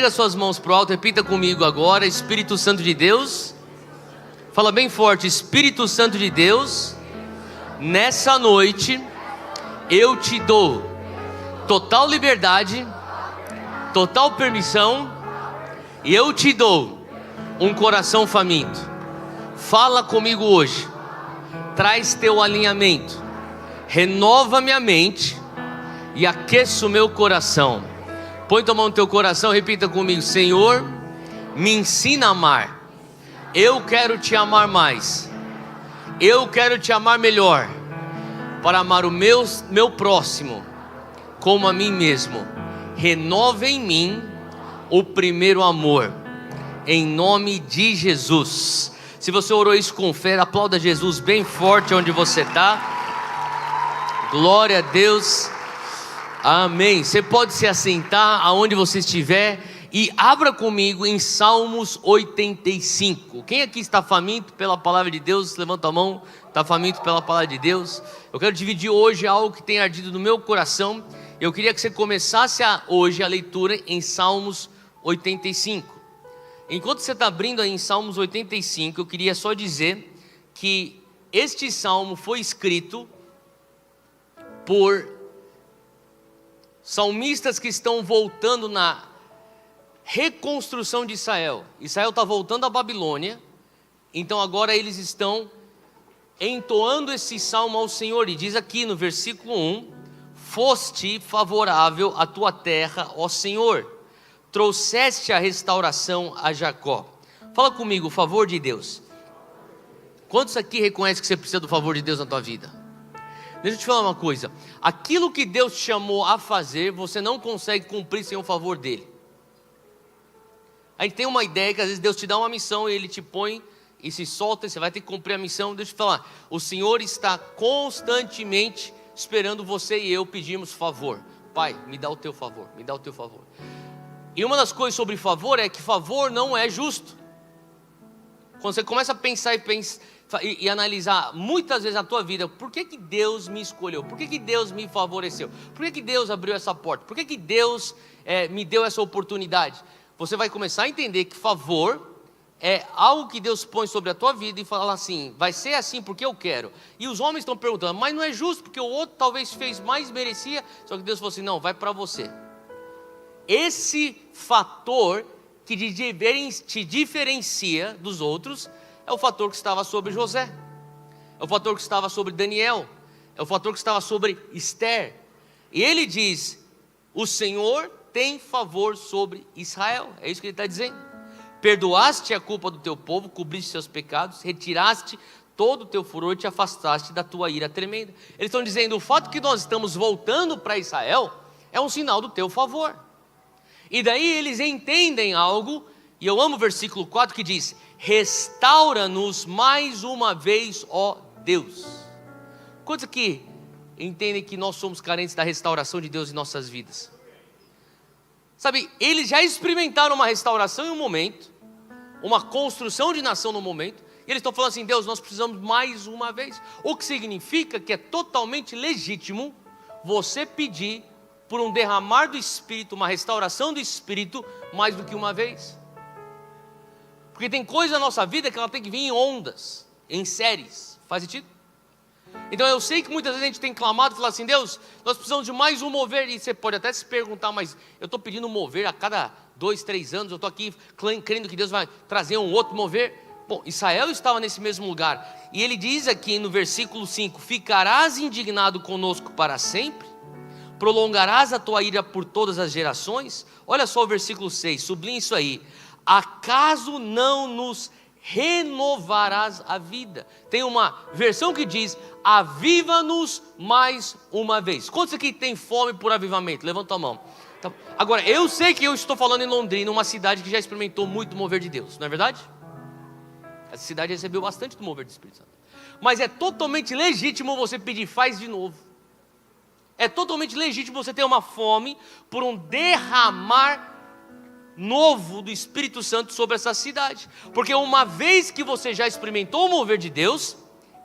Pega suas mãos para o alto, repita comigo agora: Espírito Santo de Deus. Fala bem forte: Espírito Santo de Deus, nessa noite eu te dou total liberdade, total permissão, e eu te dou um coração faminto. Fala comigo hoje, traz teu alinhamento, renova minha mente e aqueça o meu coração. Põe tua mão no teu coração, repita comigo: Senhor, me ensina a amar. Eu quero te amar mais. Eu quero te amar melhor, para amar o meu próximo como a mim mesmo. Renova em mim o primeiro amor, em nome de Jesus. Se você orou isso com fé, aplauda Jesus bem forte onde você está. Glória a Deus. Amém. Você pode se assentar aonde você estiver e abra comigo em Salmos 85. Quem aqui está faminto pela palavra de Deus? Levanta a mão. Está faminto pela palavra de Deus? Eu quero dividir hoje algo que tem ardido no meu coração. Eu queria que você começasse hoje a leitura em Salmos 85. Enquanto você está abrindo aí em Salmos 85, eu queria só dizer que este salmo foi escrito por salmistas que estão voltando na reconstrução de Israel. Israel está voltando à Babilônia, então agora eles estão entoando esse salmo ao Senhor. E diz aqui no versículo 1: Foste favorável à tua terra, ó Senhor, trouxeste a restauração a Jacó. Fala comigo: o favor de Deus. Quantos aqui reconhecem que você precisa do favor de Deus na tua vida? Deixa eu te falar uma coisa: aquilo que Deus te chamou a fazer, você não consegue cumprir sem o favor dele. A gente tem uma ideia que às vezes Deus te dá uma missão e Ele te põe e se solta e você vai ter que cumprir a missão. Deixa eu te falar, o Senhor está constantemente esperando você e eu pedirmos favor. Pai, me dá o teu favor, me dá o teu favor. E uma das coisas sobre favor é que favor não é justo. Quando você começa a pensar e analisar muitas vezes na tua vida, por que Deus me escolheu? Por que Deus me favoreceu? Por que Deus abriu essa porta? Por que Deus me deu essa oportunidade? Você vai começar a entender que favor é algo que Deus põe sobre a tua vida e fala assim: vai ser assim porque eu quero. E os homens estão perguntando: mas não é justo porque o outro talvez fez mais, merecia. Só que Deus falou assim: não, vai para você. Esse fator que te diferencia dos outros é o fator que estava sobre José, é o fator que estava sobre Daniel, é o fator que estava sobre Esther. E ele diz: o Senhor tem favor sobre Israel. É isso que ele está dizendo. Perdoaste a culpa do teu povo, cobriste seus pecados, retiraste todo o teu furor e te afastaste da tua ira tremenda. Eles estão dizendo: o fato que nós estamos voltando para Israel é um sinal do teu favor. E daí eles entendem algo, e eu amo o versículo 4 que diz: restaura-nos mais uma vez, ó Deus. Quantos aqui entendem que nós somos carentes da restauração de Deus em nossas vidas? Sabe, eles já experimentaram uma restauração em um momento, uma construção de nação no momento, e eles estão falando assim: Deus, nós precisamos mais uma vez. O que significa que é totalmente legítimo você pedir por um derramar do Espírito, uma restauração do Espírito, mais do que uma vez. Porque tem coisa na nossa vida que ela tem que vir em ondas, em séries. Faz sentido? Então eu sei que muitas vezes a gente tem clamado e falado assim: Deus, nós precisamos de mais um mover. E você pode até se perguntar: mas eu estou pedindo um mover a cada 2, 3 anos, eu estou aqui crendo que Deus vai trazer um outro mover. Bom, Israel estava nesse mesmo lugar. E ele diz aqui no versículo 5: ficarás indignado conosco para sempre? Prolongarás a tua ira por todas as gerações? Olha só o versículo 6, sublinha isso aí: acaso não nos renovarás a vida? Tem uma versão que diz: aviva-nos mais uma vez. Quantos aqui tem fome por avivamento? Levanta a mão. Então, agora, eu sei que eu estou falando em Londrina, uma cidade que já experimentou muito do mover de Deus, não é verdade? Essa cidade recebeu bastante do mover do Espírito Santo. Mas é totalmente legítimo você pedir: faz de novo. É totalmente legítimo você ter uma fome por um derramar novo do Espírito Santo sobre essa cidade. Porque uma vez que você já experimentou o mover de Deus,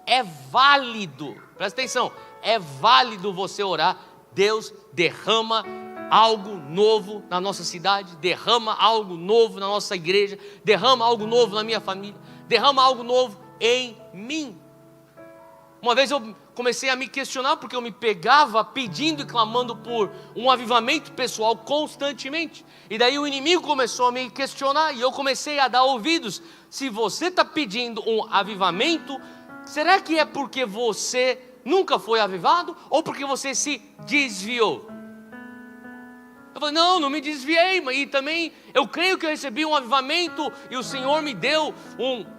é válido, presta atenção, é válido você orar: Deus, derrama algo novo na nossa cidade, derrama algo novo na nossa igreja, derrama algo novo na minha família, derrama algo novo em mim. Uma vez eu comecei a me questionar, porque eu me pegava pedindo e clamando por um avivamento pessoal constantemente, e daí o inimigo começou a me questionar, e eu comecei a dar ouvidos. Se você está pedindo um avivamento, será que é porque você nunca foi avivado, ou porque você se desviou? Eu falei, não me desviei, e também eu creio que eu recebi um avivamento, e o Senhor me deu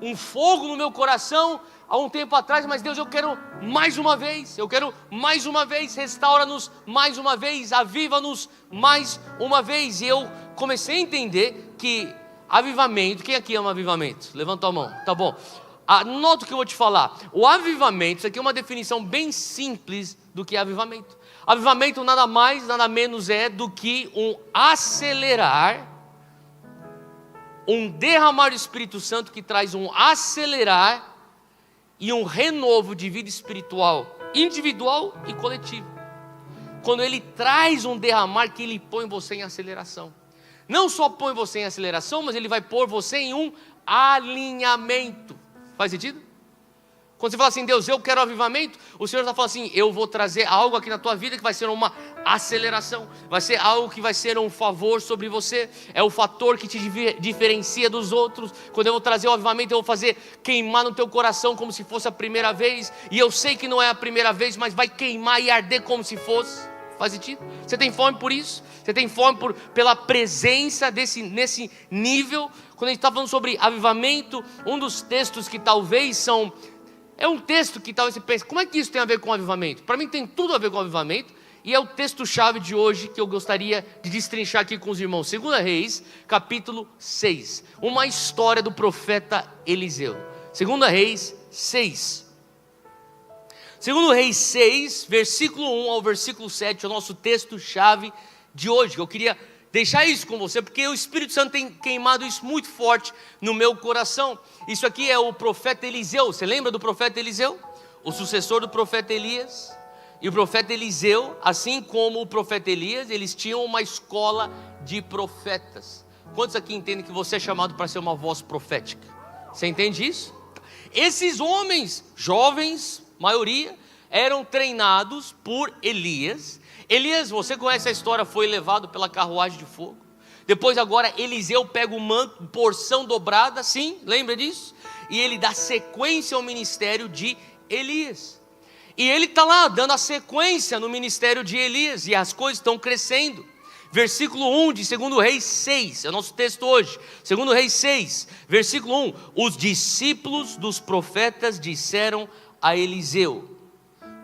um fogo no meu coração, há um tempo atrás, mas Deus, eu quero mais uma vez, restaura-nos mais uma vez, aviva-nos mais uma vez. E eu comecei a entender que avivamento, quem aqui ama avivamento? Levanta a mão, tá bom. Nota o que eu vou te falar, o avivamento, isso aqui é uma definição bem simples do que é avivamento. Avivamento nada mais, nada menos é do que um acelerar, um derramar do Espírito Santo que traz um acelerar e um renovo de vida espiritual, individual e coletivo. Quando ele traz um derramar, que ele põe você em aceleração. Não só põe você em aceleração, mas ele vai pôr você em um alinhamento. Faz sentido? Quando você fala assim, Deus, eu quero avivamento, o Senhor está falando assim, eu vou trazer algo aqui na tua vida que vai ser uma aceleração, vai ser algo que vai ser um favor sobre você, é o fator que te diferencia dos outros. Quando eu vou trazer o avivamento, eu vou fazer queimar no teu coração como se fosse a primeira vez, e eu sei que não é a primeira vez, mas vai queimar e arder como se fosse. Faz sentido? Você tem fome por isso? Você tem fome pela presença nesse nível? Quando a gente está falando sobre avivamento, um dos textos que talvez é um texto que talvez você pense, como é que isso tem a ver com avivamento? Para mim tem tudo a ver com avivamento, e é o texto-chave de hoje que eu gostaria de destrinchar aqui com os irmãos. 2 Reis, capítulo 6, uma história do profeta Eliseu. 2 Reis 6. 2 Reis 6, versículo 1 ao versículo 7, é o nosso texto-chave de hoje. Eu queria deixar isso com você, porque o Espírito Santo tem queimado isso muito forte no meu coração. Isso aqui é o profeta Eliseu. Você lembra do profeta Eliseu? O sucessor do profeta Elias. E o profeta Eliseu, assim como o profeta Elias, eles tinham uma escola de profetas. Quantos aqui entendem que você é chamado para ser uma voz profética? Você entende isso? Esses homens, jovens, maioria, eram treinados por Elias. Elias, você conhece a história, foi levado pela carruagem de fogo. Depois agora Eliseu pega o manto, porção dobrada, sim, lembra disso? E ele dá sequência ao ministério de Elias. E ele está lá dando a sequência no ministério de Elias, e as coisas estão crescendo. Versículo 1 de 2 Reis 6, é o nosso texto hoje. 2 Reis 6, versículo 1. Os discípulos dos profetas disseram a Eliseu: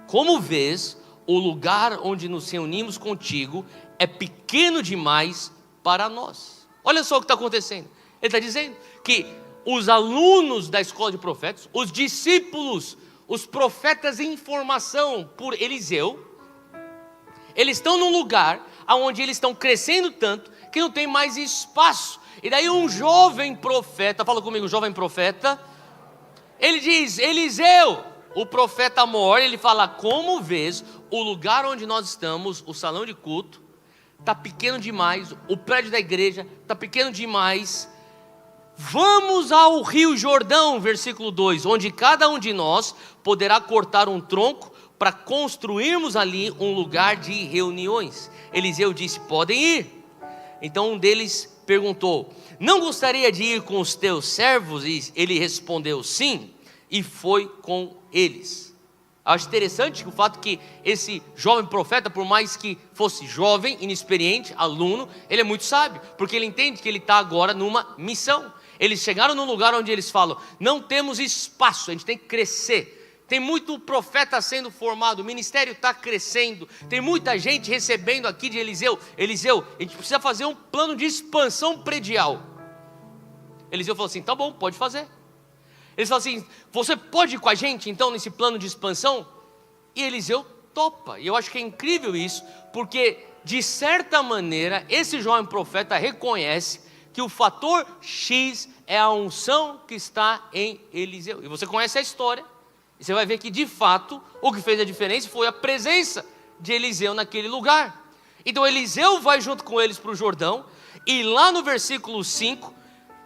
como vês, o lugar onde nos reunimos contigo é pequeno demais para nós. Olha só o que está acontecendo. Ele está dizendo que os alunos da escola de profetas, os discípulos, os profetas em formação por Eliseu, eles estão num lugar onde eles estão crescendo tanto que não tem mais espaço. E daí um jovem profeta, fala comigo, jovem profeta, ele diz: Eliseu, o profeta mor, ele fala: como vês, o lugar onde nós estamos, o salão de culto, está pequeno demais, o prédio da igreja está pequeno demais. Vamos ao rio Jordão, versículo 2, onde cada um de nós poderá cortar um tronco para construirmos ali um lugar de reuniões. Eliseu disse: podem ir. Então um deles perguntou: não gostaria de ir com os teus servos? E ele respondeu: sim, e foi com eles. Acho interessante o fato que esse jovem profeta, por mais que fosse jovem, inexperiente, aluno, ele é muito sábio, porque ele entende que ele está agora numa missão. Eles chegaram num lugar onde eles falam: não temos espaço, a gente tem que crescer. Tem muito profeta sendo formado, o ministério está crescendo, tem muita gente recebendo aqui de Eliseu. Eliseu, a gente precisa fazer um plano de expansão predial. Eliseu falou assim: tá bom, pode fazer. Eles falam assim: você pode ir com a gente então nesse plano de expansão? E Eliseu topa. E eu acho que é incrível isso, porque de certa maneira esse jovem profeta reconhece que o fator X é a unção que está em Eliseu. E você conhece a história, e você vai ver que de fato o que fez a diferença foi a presença de Eliseu naquele lugar. Então Eliseu vai junto com eles para o Jordão, e lá no versículo 5,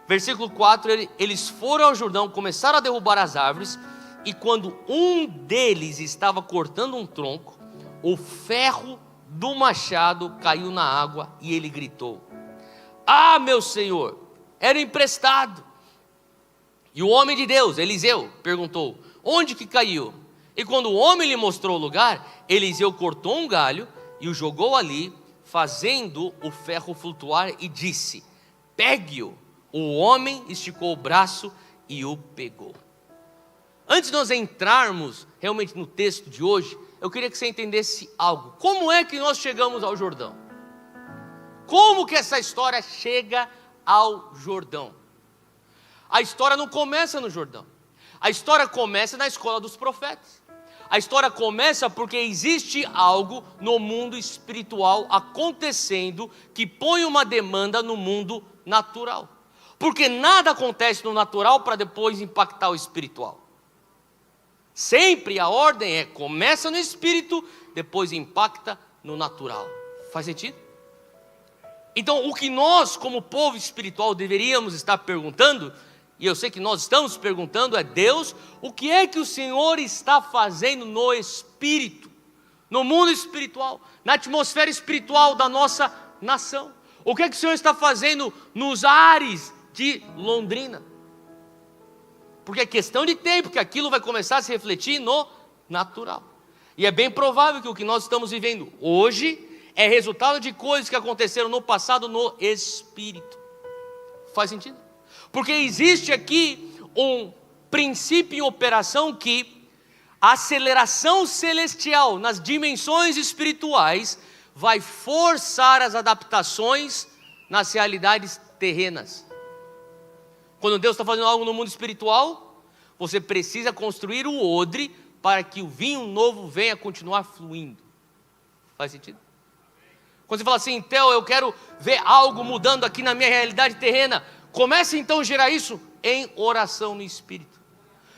versículo 4, eles foram ao Jordão, começaram a derrubar as árvores, e quando um deles estava cortando um tronco, o ferro do machado caiu na água, e ele gritou: ah, meu senhor, era emprestado. E o homem de Deus, Eliseu, perguntou: onde que caiu? E quando o homem lhe mostrou o lugar, Eliseu cortou um galho e o jogou ali, fazendo o ferro flutuar, e disse: pegue-o. O homem esticou o braço e o pegou. Antes de nós entrarmos realmente no texto de hoje, eu queria que você entendesse algo. Como é que nós chegamos ao Jordão? Como que essa história chega ao Jordão? A história não começa no Jordão. A história começa na escola dos profetas. A história começa porque existe algo no mundo espiritual acontecendo que põe uma demanda no mundo natural. Porque nada acontece no natural para depois impactar o espiritual. Sempre a ordem é: começa no espírito, depois impacta no natural. Faz sentido? Então, o que nós, como povo espiritual, deveríamos estar perguntando, e eu sei que nós estamos perguntando, é: Deus, o que é que o Senhor está fazendo no espírito, no mundo espiritual, na atmosfera espiritual da nossa nação? O que é que o Senhor está fazendo nos ares de Londrina? Porque é questão de tempo que aquilo vai começar a se refletir no natural. E é bem provável que o que nós estamos vivendo hoje é resultado de coisas que aconteceram no passado no espírito. Faz sentido? Porque existe aqui um princípio em operação que a aceleração celestial nas dimensões espirituais vai forçar as adaptações nas realidades terrenas. Quando Deus está fazendo algo no mundo espiritual, você precisa construir o odre para que o vinho novo venha continuar fluindo. Faz sentido? Quando você fala assim: Theo, eu quero ver algo mudando aqui na minha realidade terrena, comece então a gerar isso em oração no Espírito.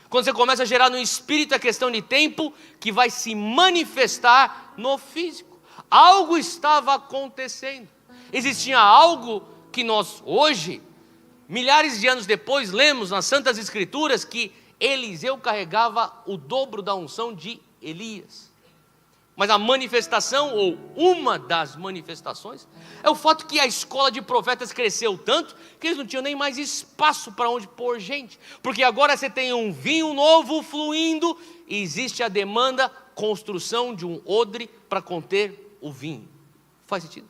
Quando você começa a gerar no Espírito, é questão de tempo que vai se manifestar no físico. Algo estava acontecendo. Existia algo que nós hoje, milhares de anos depois, lemos nas Santas Escrituras que Eliseu carregava o dobro da unção de Elias. Mas a manifestação, ou uma das manifestações, é o fato que a escola de profetas cresceu tanto que eles não tinham nem mais espaço para onde pôr gente. Porque agora você tem um vinho novo fluindo e existe a demanda, construção de um odre para conter o vinho. Faz sentido?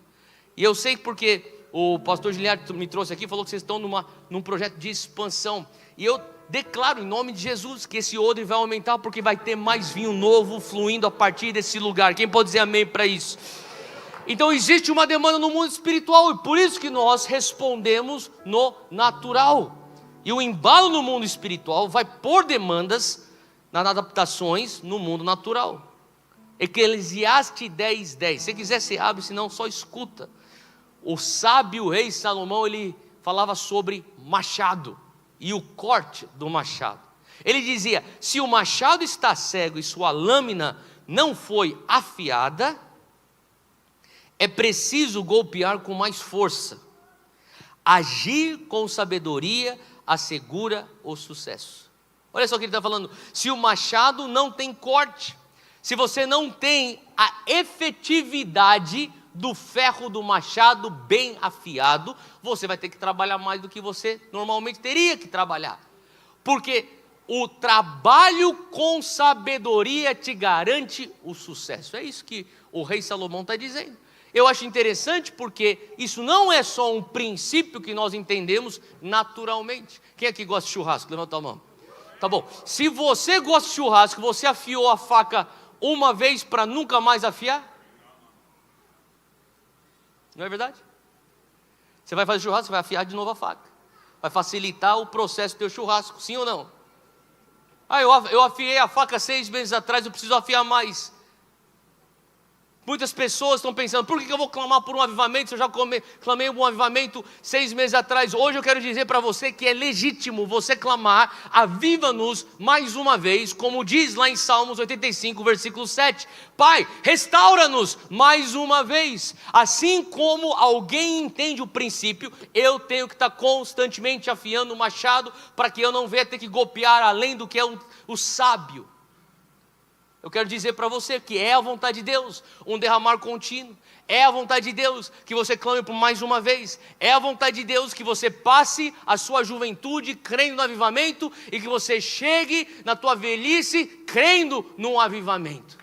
E eu sei porque o pastor Giliard me trouxe aqui e falou que vocês estão num projeto de expansão. E eu declaro em nome de Jesus que esse odre vai aumentar, porque vai ter mais vinho novo fluindo a partir desse lugar. Quem pode dizer amém para isso? Então existe uma demanda no mundo espiritual, e por isso que nós respondemos no natural. E o embalo no mundo espiritual vai pôr demandas nas adaptações no mundo natural. Eclesiastes 10:10. Se quiser você abre, senão só escuta. O sábio rei Salomão, ele falava sobre machado e o corte do machado. Ele dizia: se o machado está cego e sua lâmina não foi afiada, é preciso golpear com mais força. Agir com sabedoria assegura o sucesso. Olha só o que ele está falando: se o machado não tem corte, se você não tem a efetividade do ferro do machado bem afiado, você vai ter que trabalhar mais do que você normalmente teria que trabalhar. Porque o trabalho com sabedoria te garante o sucesso. É isso que o rei Salomão está dizendo. Eu acho interessante porque isso não é só um princípio que nós entendemos naturalmente. Quem aqui gosta de churrasco? Levanta a mão. Tá bom. Se você gosta de churrasco, você afiou a faca uma vez para nunca mais afiar? Não é verdade? Você vai fazer churrasco, você vai afiar de novo a faca. Vai facilitar o processo do teu churrasco, sim ou não? Eu afiei a faca 6 meses atrás, eu preciso afiar mais. Muitas pessoas estão pensando, por que eu vou clamar por um avivamento se eu já clamei por um avivamento 6 meses atrás? Hoje eu quero dizer para você que é legítimo você clamar, aviva-nos mais uma vez, como diz lá em Salmos 85, versículo 7. Pai, restaura-nos mais uma vez. Assim como alguém entende o princípio, eu tenho que estar constantemente afiando o machado, para que eu não venha ter que golpear além do que é o sábio. Eu quero dizer para você que é a vontade de Deus um derramar contínuo. É a vontade de Deus que você clame por mais uma vez. É a vontade de Deus que você passe a sua juventude crendo no avivamento e que você chegue na tua velhice crendo num avivamento.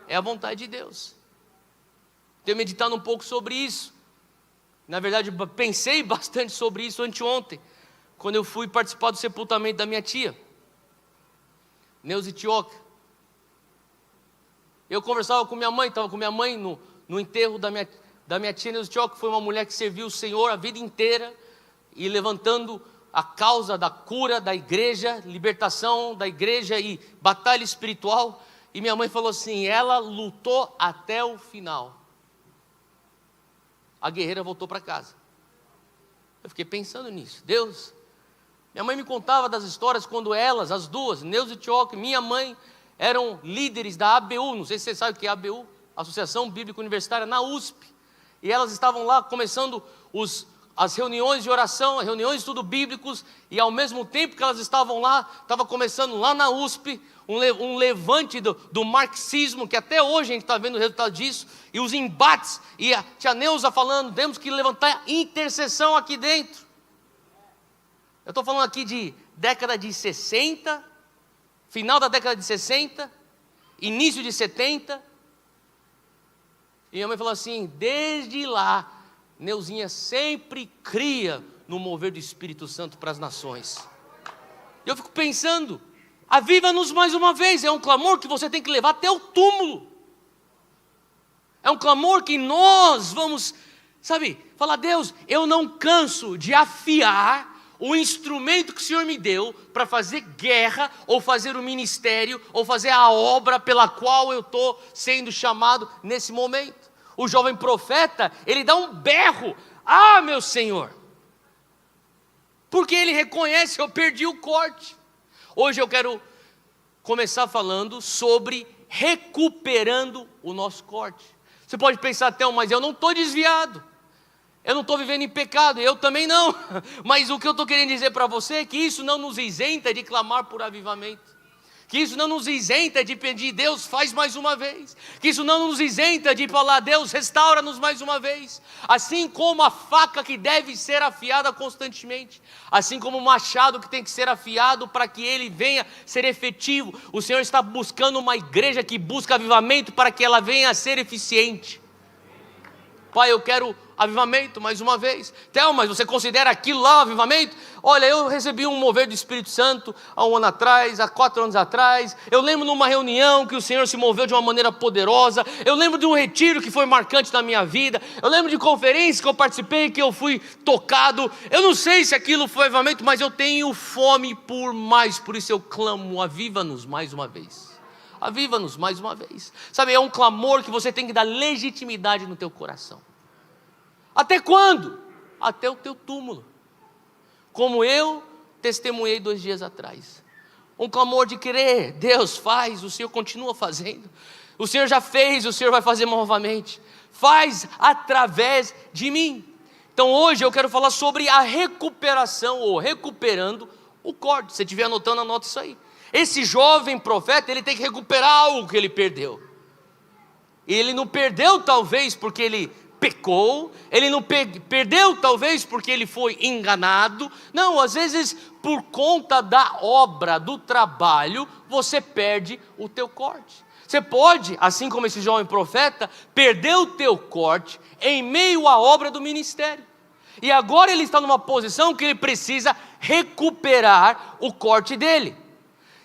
É a vontade de Deus. Tenho meditado um pouco sobre isso. Na verdade, pensei bastante sobre isso anteontem, quando eu fui participar do sepultamento da minha tia, Neuza Tioca. Eu conversava com minha mãe, estava com minha mãe no enterro da minha tia Neuza Tioca, que foi uma mulher que serviu o Senhor a vida inteira, e levantando a causa da cura da igreja, libertação da igreja e batalha espiritual. E minha mãe falou assim, ela lutou até o final. A guerreira voltou para casa. Eu fiquei pensando nisso. Deus, minha mãe me contava das histórias quando elas, as duas, Neuza Tioca e minha mãe, eram líderes da ABU, não sei se você sabe o que é a ABU, Associação Bíblica Universitária, na USP, e elas estavam lá começando as reuniões de oração, as reuniões de estudo bíblicos, e ao mesmo tempo que elas estavam lá, estava começando lá na USP, um levante do marxismo, que até hoje a gente está vendo o resultado disso, e os embates, e a tia Neuza falando, temos que levantar intercessão aqui dentro. Eu estou falando aqui de década de 60, final da década de 60, início de 70, e minha mãe falou assim, desde lá, Neuzinha sempre cria no mover do Espírito Santo para as nações. E eu fico pensando, aviva-nos mais uma vez, é um clamor que você tem que levar até o túmulo, é um clamor que nós vamos, falar, Deus, eu não canso de afiar o instrumento que o Senhor me deu para fazer guerra, ou fazer o ministério, ou fazer a obra pela qual eu estou sendo chamado nesse momento. O jovem profeta, ele dá um berro, meu Senhor, porque ele reconhece, eu perdi o corte. Hoje eu quero começar falando sobre recuperando o nosso corte. Você pode pensar, mas eu não estou desviado, eu não estou vivendo em pecado, eu também não, mas o que eu estou querendo dizer para você é que isso não nos isenta de clamar por avivamento, que isso não nos isenta de pedir, Deus faz mais uma vez, que isso não nos isenta de falar, Deus restaura-nos mais uma vez, assim como a faca que deve ser afiada constantemente, assim como o machado que tem que ser afiado para que ele venha ser efetivo, o Senhor está buscando uma igreja que busca avivamento para que ela venha a ser eficiente. Pai, eu quero avivamento mais uma vez. Mas você considera aquilo lá um avivamento? Olha, eu recebi um mover do Espírito Santo há 1 ano atrás, há 4 anos atrás. Eu lembro numa reunião que o Senhor se moveu de uma maneira poderosa. Eu lembro de um retiro que foi marcante na minha vida. Eu lembro de conferências que eu participei, que eu fui tocado. Eu não sei se aquilo foi avivamento, mas eu tenho fome por mais. Por isso eu clamo, aviva-nos mais uma vez. Aviva-nos mais uma vez. É um clamor que você tem que dar legitimidade no teu coração. Até quando? Até o teu túmulo. Como eu testemunhei 2 dias atrás. Um clamor de crer, Deus faz, o Senhor continua fazendo. O Senhor já fez, o Senhor vai fazer novamente. Faz através de mim. Então hoje eu quero falar sobre a recuperação, ou recuperando o corte. Se você estiver anotando, anota isso aí. Esse jovem profeta, ele tem que recuperar algo que ele perdeu. E ele não perdeu talvez porque ele pecou, ele não perdeu talvez porque ele foi enganado. Não, às vezes por conta da obra, do trabalho, você perde o teu corte. Você pode, assim como esse jovem profeta, perder o teu corte em meio à obra do ministério. E agora ele está numa posição que ele precisa recuperar o corte dele.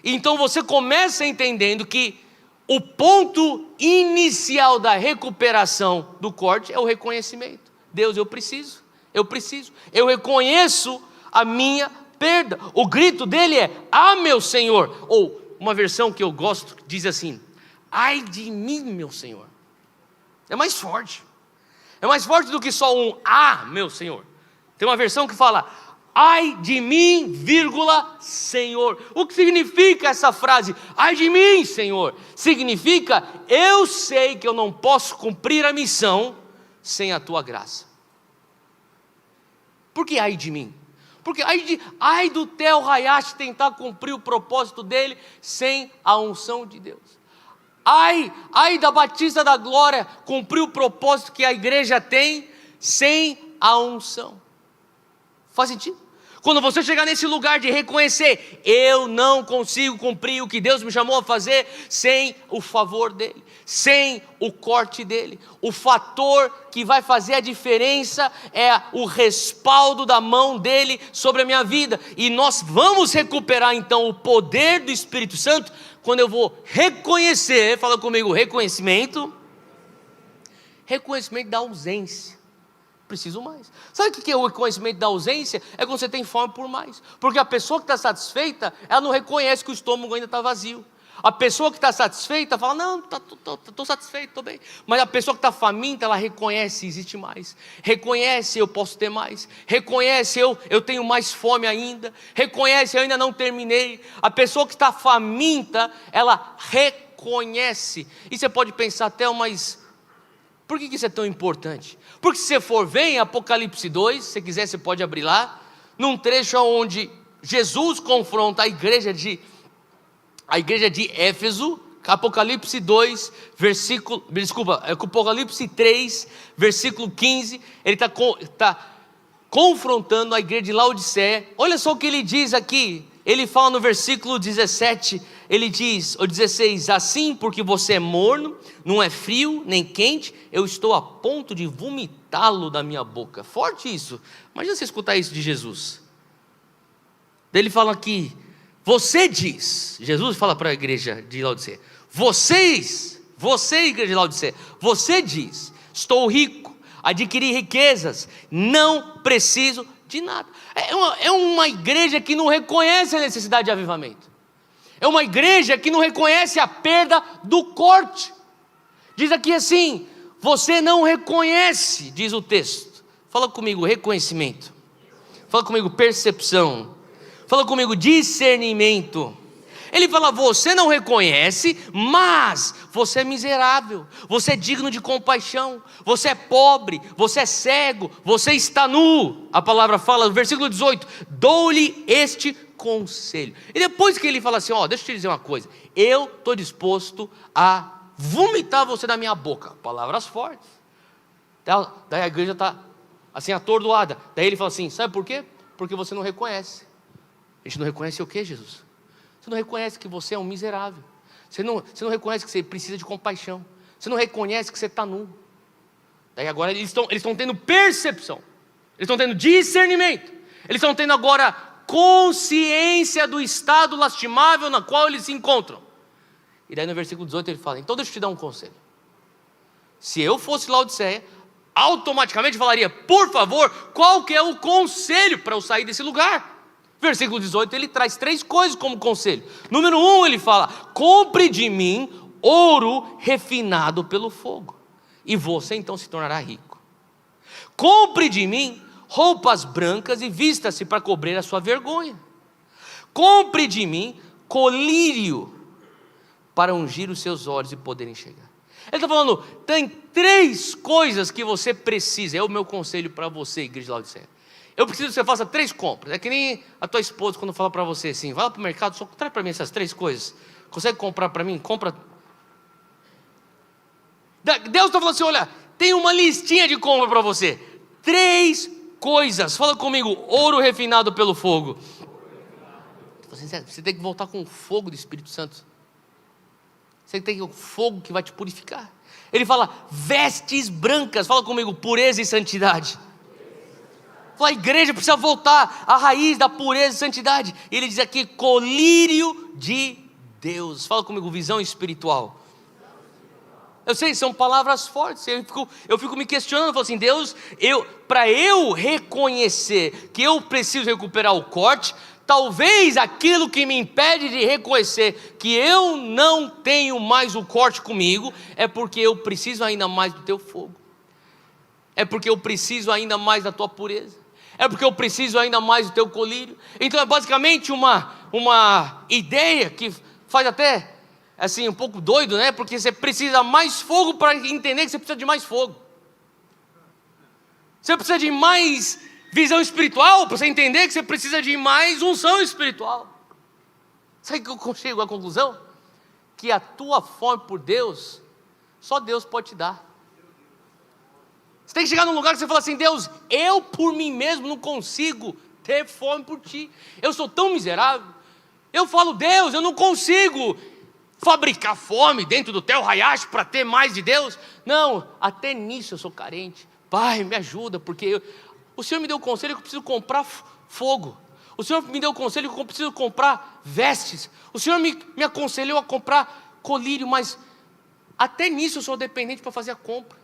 Então você começa entendendo que o ponto inicial da recuperação do corte é o reconhecimento. Deus, eu preciso, eu reconheço a minha perda. O grito dele é, meu Senhor, ou uma versão que eu gosto, diz assim, ai de mim, meu Senhor. É mais forte. É mais forte do que só um meu Senhor. Tem uma versão que fala: ai de mim, vírgula, Senhor. O que significa essa frase? Ai de mim, Senhor. Significa: eu sei que eu não posso cumprir a missão sem a tua graça. Por que ai de mim? Porque ai do Theo Hayashi tentar cumprir o propósito dele sem a unção de Deus. Ai da Batista da Glória cumprir o propósito que a igreja tem sem a unção. Faz sentido? Quando você chegar nesse lugar de reconhecer: eu não consigo cumprir o que Deus me chamou a fazer sem o favor dEle, sem o corte dEle. O fator que vai fazer a diferença é o respaldo da mão dEle sobre a minha vida. E nós vamos recuperar então o poder do Espírito Santo quando eu vou reconhecer, fala comigo, reconhecimento da ausência. Preciso mais. Sabe o que é o reconhecimento da ausência? É quando você tem fome por mais. Porque a pessoa que está satisfeita, ela não reconhece que o estômago ainda está vazio. A pessoa que está satisfeita fala: não, estou satisfeito, estou bem. Mas a pessoa que está faminta, ela reconhece: existe mais. Reconhece: eu posso ter mais. Reconhece: eu tenho mais fome ainda. Reconhece: eu ainda não terminei. A pessoa que está faminta, ela reconhece. E você pode pensar até, mas por que isso é tão importante? Porque se você for ver em Apocalipse 2, se você quiser você pode abrir lá, num trecho onde Jesus confronta a igreja de Éfeso, Apocalipse 2, Apocalipse 3, versículo 15, ele está confrontando a igreja de Laodiceia. Olha só o que ele diz aqui. Ele fala no versículo 17, ele diz, ou 16: assim, porque você é morno, não é frio nem quente, eu estou a ponto de vomitá-lo da minha boca. Forte isso. Imagina você escutar isso de Jesus. Daí ele fala aqui: você diz, Jesus fala para a igreja de Laodiceia, você igreja de Laodiceia, você diz: estou rico, adquiri riquezas, não preciso de nada. É uma igreja que não reconhece a necessidade de avivamento. É uma igreja que não reconhece a perda do corte. Diz aqui assim: você não reconhece, diz o texto. Fala comigo, reconhecimento. Fala comigo, percepção. Fala comigo, discernimento. Ele fala: você não reconhece, mas você é miserável, você é digno de compaixão, você é pobre, você é cego, você está nu. A palavra fala no versículo 18: dou-lhe este conselho. E depois que ele fala assim: deixa eu te dizer uma coisa, eu estou disposto a vomitar você da minha boca. Palavras fortes. Daí a igreja está assim atordoada. Daí ele fala assim: sabe por quê? Porque você não reconhece. A gente não reconhece o que, Jesus? Você não reconhece que você é um miserável. Você não reconhece que você precisa de compaixão. Você não reconhece que você está nu. Daí agora eles estão tendo percepção. Eles estão tendo discernimento. Eles estão tendo agora consciência do estado lastimável na qual eles se encontram. E daí no versículo 18 ele fala: então deixa eu te dar um conselho. Se eu fosse Laodiceia, automaticamente falaria: por favor, qual que é o conselho para eu sair desse lugar? Versículo 18, ele traz 3 coisas como conselho. Número 1, ele fala: compre de mim ouro refinado pelo fogo, e você então se tornará rico. Compre de mim roupas brancas e vista-se para cobrir a sua vergonha. Compre de mim colírio para ungir os seus olhos e poder enxergar. Ele está falando: tem 3 coisas que você precisa. É o meu conselho para você, igreja de Laodiceia. Eu preciso que você faça 3 compras. É que nem a tua esposa quando fala para você assim: vai lá para o mercado, só traz para mim essas 3 coisas. Consegue comprar para mim? Compra. Deus está falando assim: olha, tem uma listinha de compra para você. 3 coisas. Fala comigo: ouro refinado pelo fogo. Você tem que voltar com o fogo do Espírito Santo. Você tem o fogo que vai te purificar. Ele fala: vestes brancas. Fala comigo: pureza e santidade. A igreja precisa voltar à raiz da pureza e santidade. Ele diz aqui: colírio de Deus. Fala comigo: visão espiritual. Eu sei, são palavras fortes. Eu fico me questionando, eu falo assim: Deus, para eu reconhecer que eu preciso recuperar o corte, Talvez aquilo que me impede de reconhecer que eu não tenho mais o corte comigo, é porque eu preciso ainda mais do teu fogo, é porque eu preciso ainda mais da tua pureza, é porque eu preciso ainda mais do teu colírio. Então é basicamente uma ideia que faz até assim um pouco doido, né? Porque você precisa mais fogo para entender que você precisa de mais fogo. Você precisa de mais visão espiritual para você entender que você precisa de mais unção espiritual. Sabe que eu chego à conclusão? Que a tua fome por Deus, só Deus pode te dar. Você tem que chegar num lugar que você fala assim: Deus, eu por mim mesmo não consigo ter fome por ti. Eu sou tão miserável. Eu falo: Deus, eu não consigo fabricar fome dentro do teu hayashi para ter mais de Deus. Não, até nisso eu sou carente. Pai, me ajuda, porque o Senhor me deu o conselho que eu preciso comprar fogo. O Senhor me deu o conselho que eu preciso comprar vestes. O Senhor me aconselhou a comprar colírio, mas até nisso eu sou dependente para fazer a compra.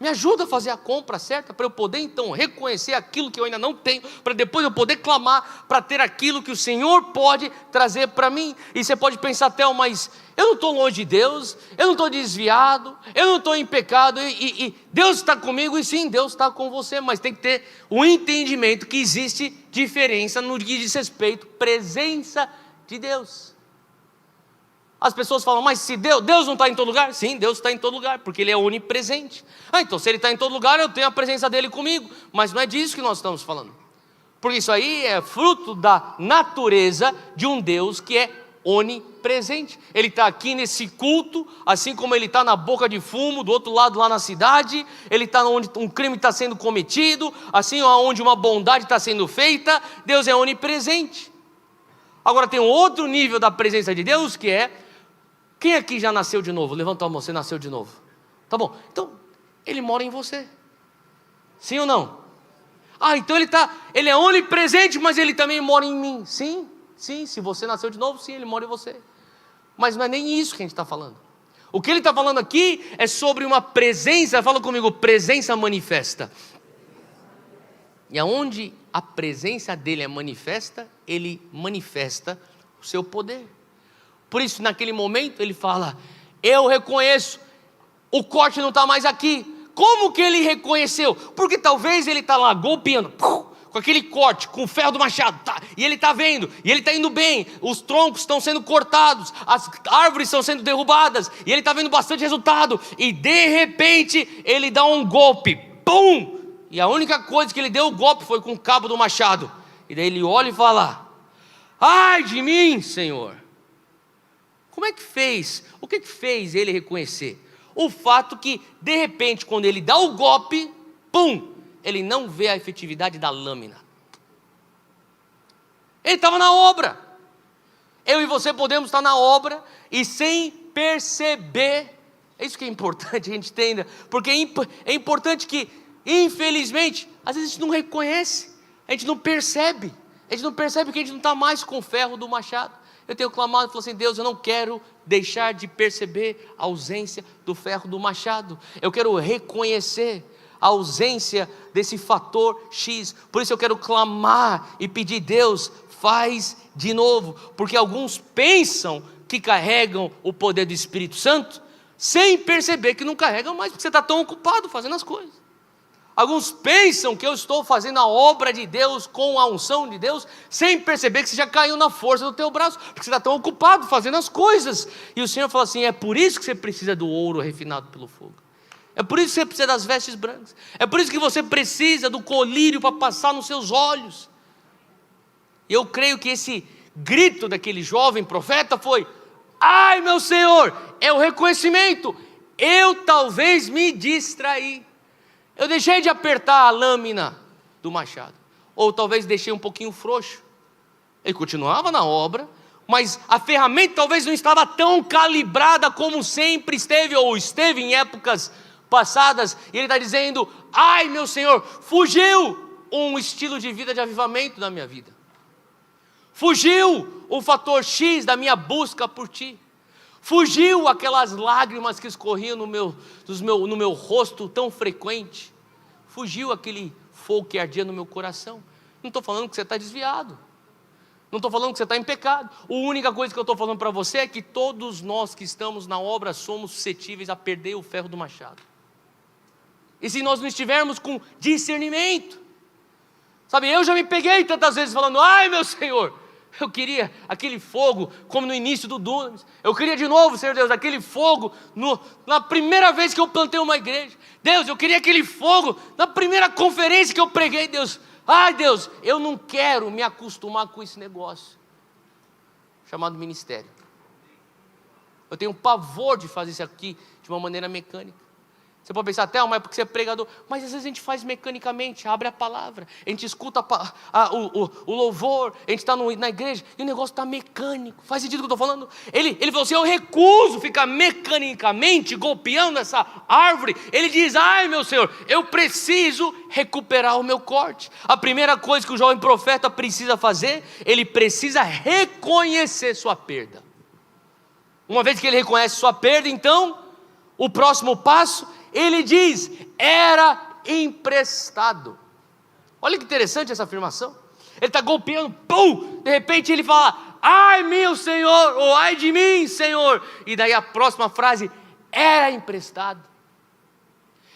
Me ajuda a fazer a compra certa, para eu poder então reconhecer aquilo que eu ainda não tenho, para depois eu poder clamar para ter aquilo que o Senhor pode trazer para mim. E você pode pensar: Theo, mas eu não estou longe de Deus, eu não estou desviado, eu não estou em pecado, e Deus está comigo. E sim, Deus está com você, mas tem que ter o entendimento que existe diferença no que diz respeito à presença de Deus. As pessoas falam: mas se Deus não está em todo lugar? Sim, Deus está em todo lugar, porque Ele é onipresente. Então se Ele está em todo lugar, eu tenho a presença dEle comigo. Mas não é disso que nós estamos falando, porque isso aí é fruto da natureza de um Deus que é onipresente. Ele está aqui nesse culto, assim como Ele está na boca de fumo, do outro lado lá na cidade. Ele está onde um crime está sendo cometido, assim onde uma bondade está sendo feita. Deus é onipresente. Agora tem um outro nível da presença de Deus, que é: quem aqui já nasceu de novo? Levanta a mão, você nasceu de novo. Tá bom, então Ele mora em você. Sim ou não? Então Ele é onipresente, mas Ele também mora em mim. Sim, se você nasceu de novo, sim, Ele mora em você. Mas não é nem isso que a gente está falando. O que Ele está falando aqui é sobre uma presença. Fala comigo: presença manifesta. E aonde a presença dEle é manifesta, Ele manifesta o seu poder. Por isso, naquele momento, Ele fala: eu reconheço, o corte não está mais aqui. Como que Ele reconheceu? Porque talvez Ele está lá golpeando, com aquele corte, com o ferro do machado, e Ele está vendo, e Ele está indo bem, os troncos estão sendo cortados, as árvores estão sendo derrubadas, e Ele está vendo bastante resultado, e de repente, Ele dá um golpe, pum! E a única coisa que Ele deu o golpe foi com o cabo do machado. E daí Ele olha e fala: ai de mim, Senhor. Como é que fez? O que fez Ele reconhecer? O fato que, de repente, quando Ele dá o golpe, pum, Ele não vê a efetividade da lâmina. Ele estava na obra. Eu e você podemos estar na obra e sem perceber. É isso que é importante a gente entenda, porque é importante que, infelizmente, às vezes a gente não reconhece, a gente não percebe que a gente não está mais com o ferro do machado. Eu tenho clamado e falado assim: Deus, eu não quero deixar de perceber a ausência do ferro do machado. Eu quero reconhecer a ausência desse fator X. Por isso eu quero clamar e pedir: Deus, faz de novo. Porque alguns pensam que carregam o poder do Espírito Santo, sem perceber que não carregam mais, porque você está tão ocupado fazendo as coisas. Alguns pensam que eu estou fazendo a obra de Deus com a unção de Deus, sem perceber que você já caiu na força do teu braço, porque você está tão ocupado fazendo as coisas. E o Senhor fala assim: é por isso que você precisa do ouro refinado pelo fogo, é por isso que você precisa das vestes brancas, é por isso que você precisa do colírio para passar nos seus olhos. E eu creio que esse grito daquele jovem profeta foi: ai meu Senhor, é o reconhecimento. Eu talvez me distraí, eu deixei de apertar a lâmina do machado, ou talvez deixei um pouquinho frouxo. Ele continuava na obra, mas a ferramenta talvez não estava tão calibrada como sempre esteve, ou esteve em épocas passadas. E ele está dizendo: ai meu Senhor, fugiu um estilo de vida de avivamento da minha vida, fugiu o fator X da minha busca por Ti, fugiu aquelas lágrimas que escorriam no meu rosto tão frequente, fugiu aquele fogo que ardia no meu coração. Não estou falando que você está desviado. Não estou falando que você está em pecado. A única coisa que eu estou falando para você é que todos nós que estamos na obra somos suscetíveis a perder o ferro do machado. E se nós não estivermos com discernimento, sabe, eu já me peguei tantas vezes falando: ai meu Senhor, eu queria aquele fogo, como no início do Dunamis. Eu queria de novo, Senhor Deus, aquele fogo na primeira vez que eu plantei uma igreja. Deus, eu queria aquele fogo na primeira conferência que eu preguei, Deus. Ai Deus, eu não quero me acostumar com esse negócio chamado ministério. Eu tenho pavor de fazer isso aqui de uma maneira mecânica. Você pode pensar até, mas é porque você é pregador. Mas às vezes a gente faz mecanicamente, abre a palavra, a gente escuta o louvor, a gente está na igreja e o negócio está mecânico. Faz sentido o que eu estou falando? Ele falou assim: eu recuso ficar mecanicamente golpeando essa árvore. Ele diz: ai meu Senhor, eu preciso recuperar o meu corte. A primeira coisa que o jovem profeta precisa fazer, ele precisa reconhecer sua perda. Uma vez que ele reconhece sua perda, então, o próximo passo, ele diz: era emprestado. Olha que interessante essa afirmação. Ele está golpeando, pum, de repente ele fala: ai meu Senhor, ou ai de mim, Senhor. E daí a próxima frase: era emprestado.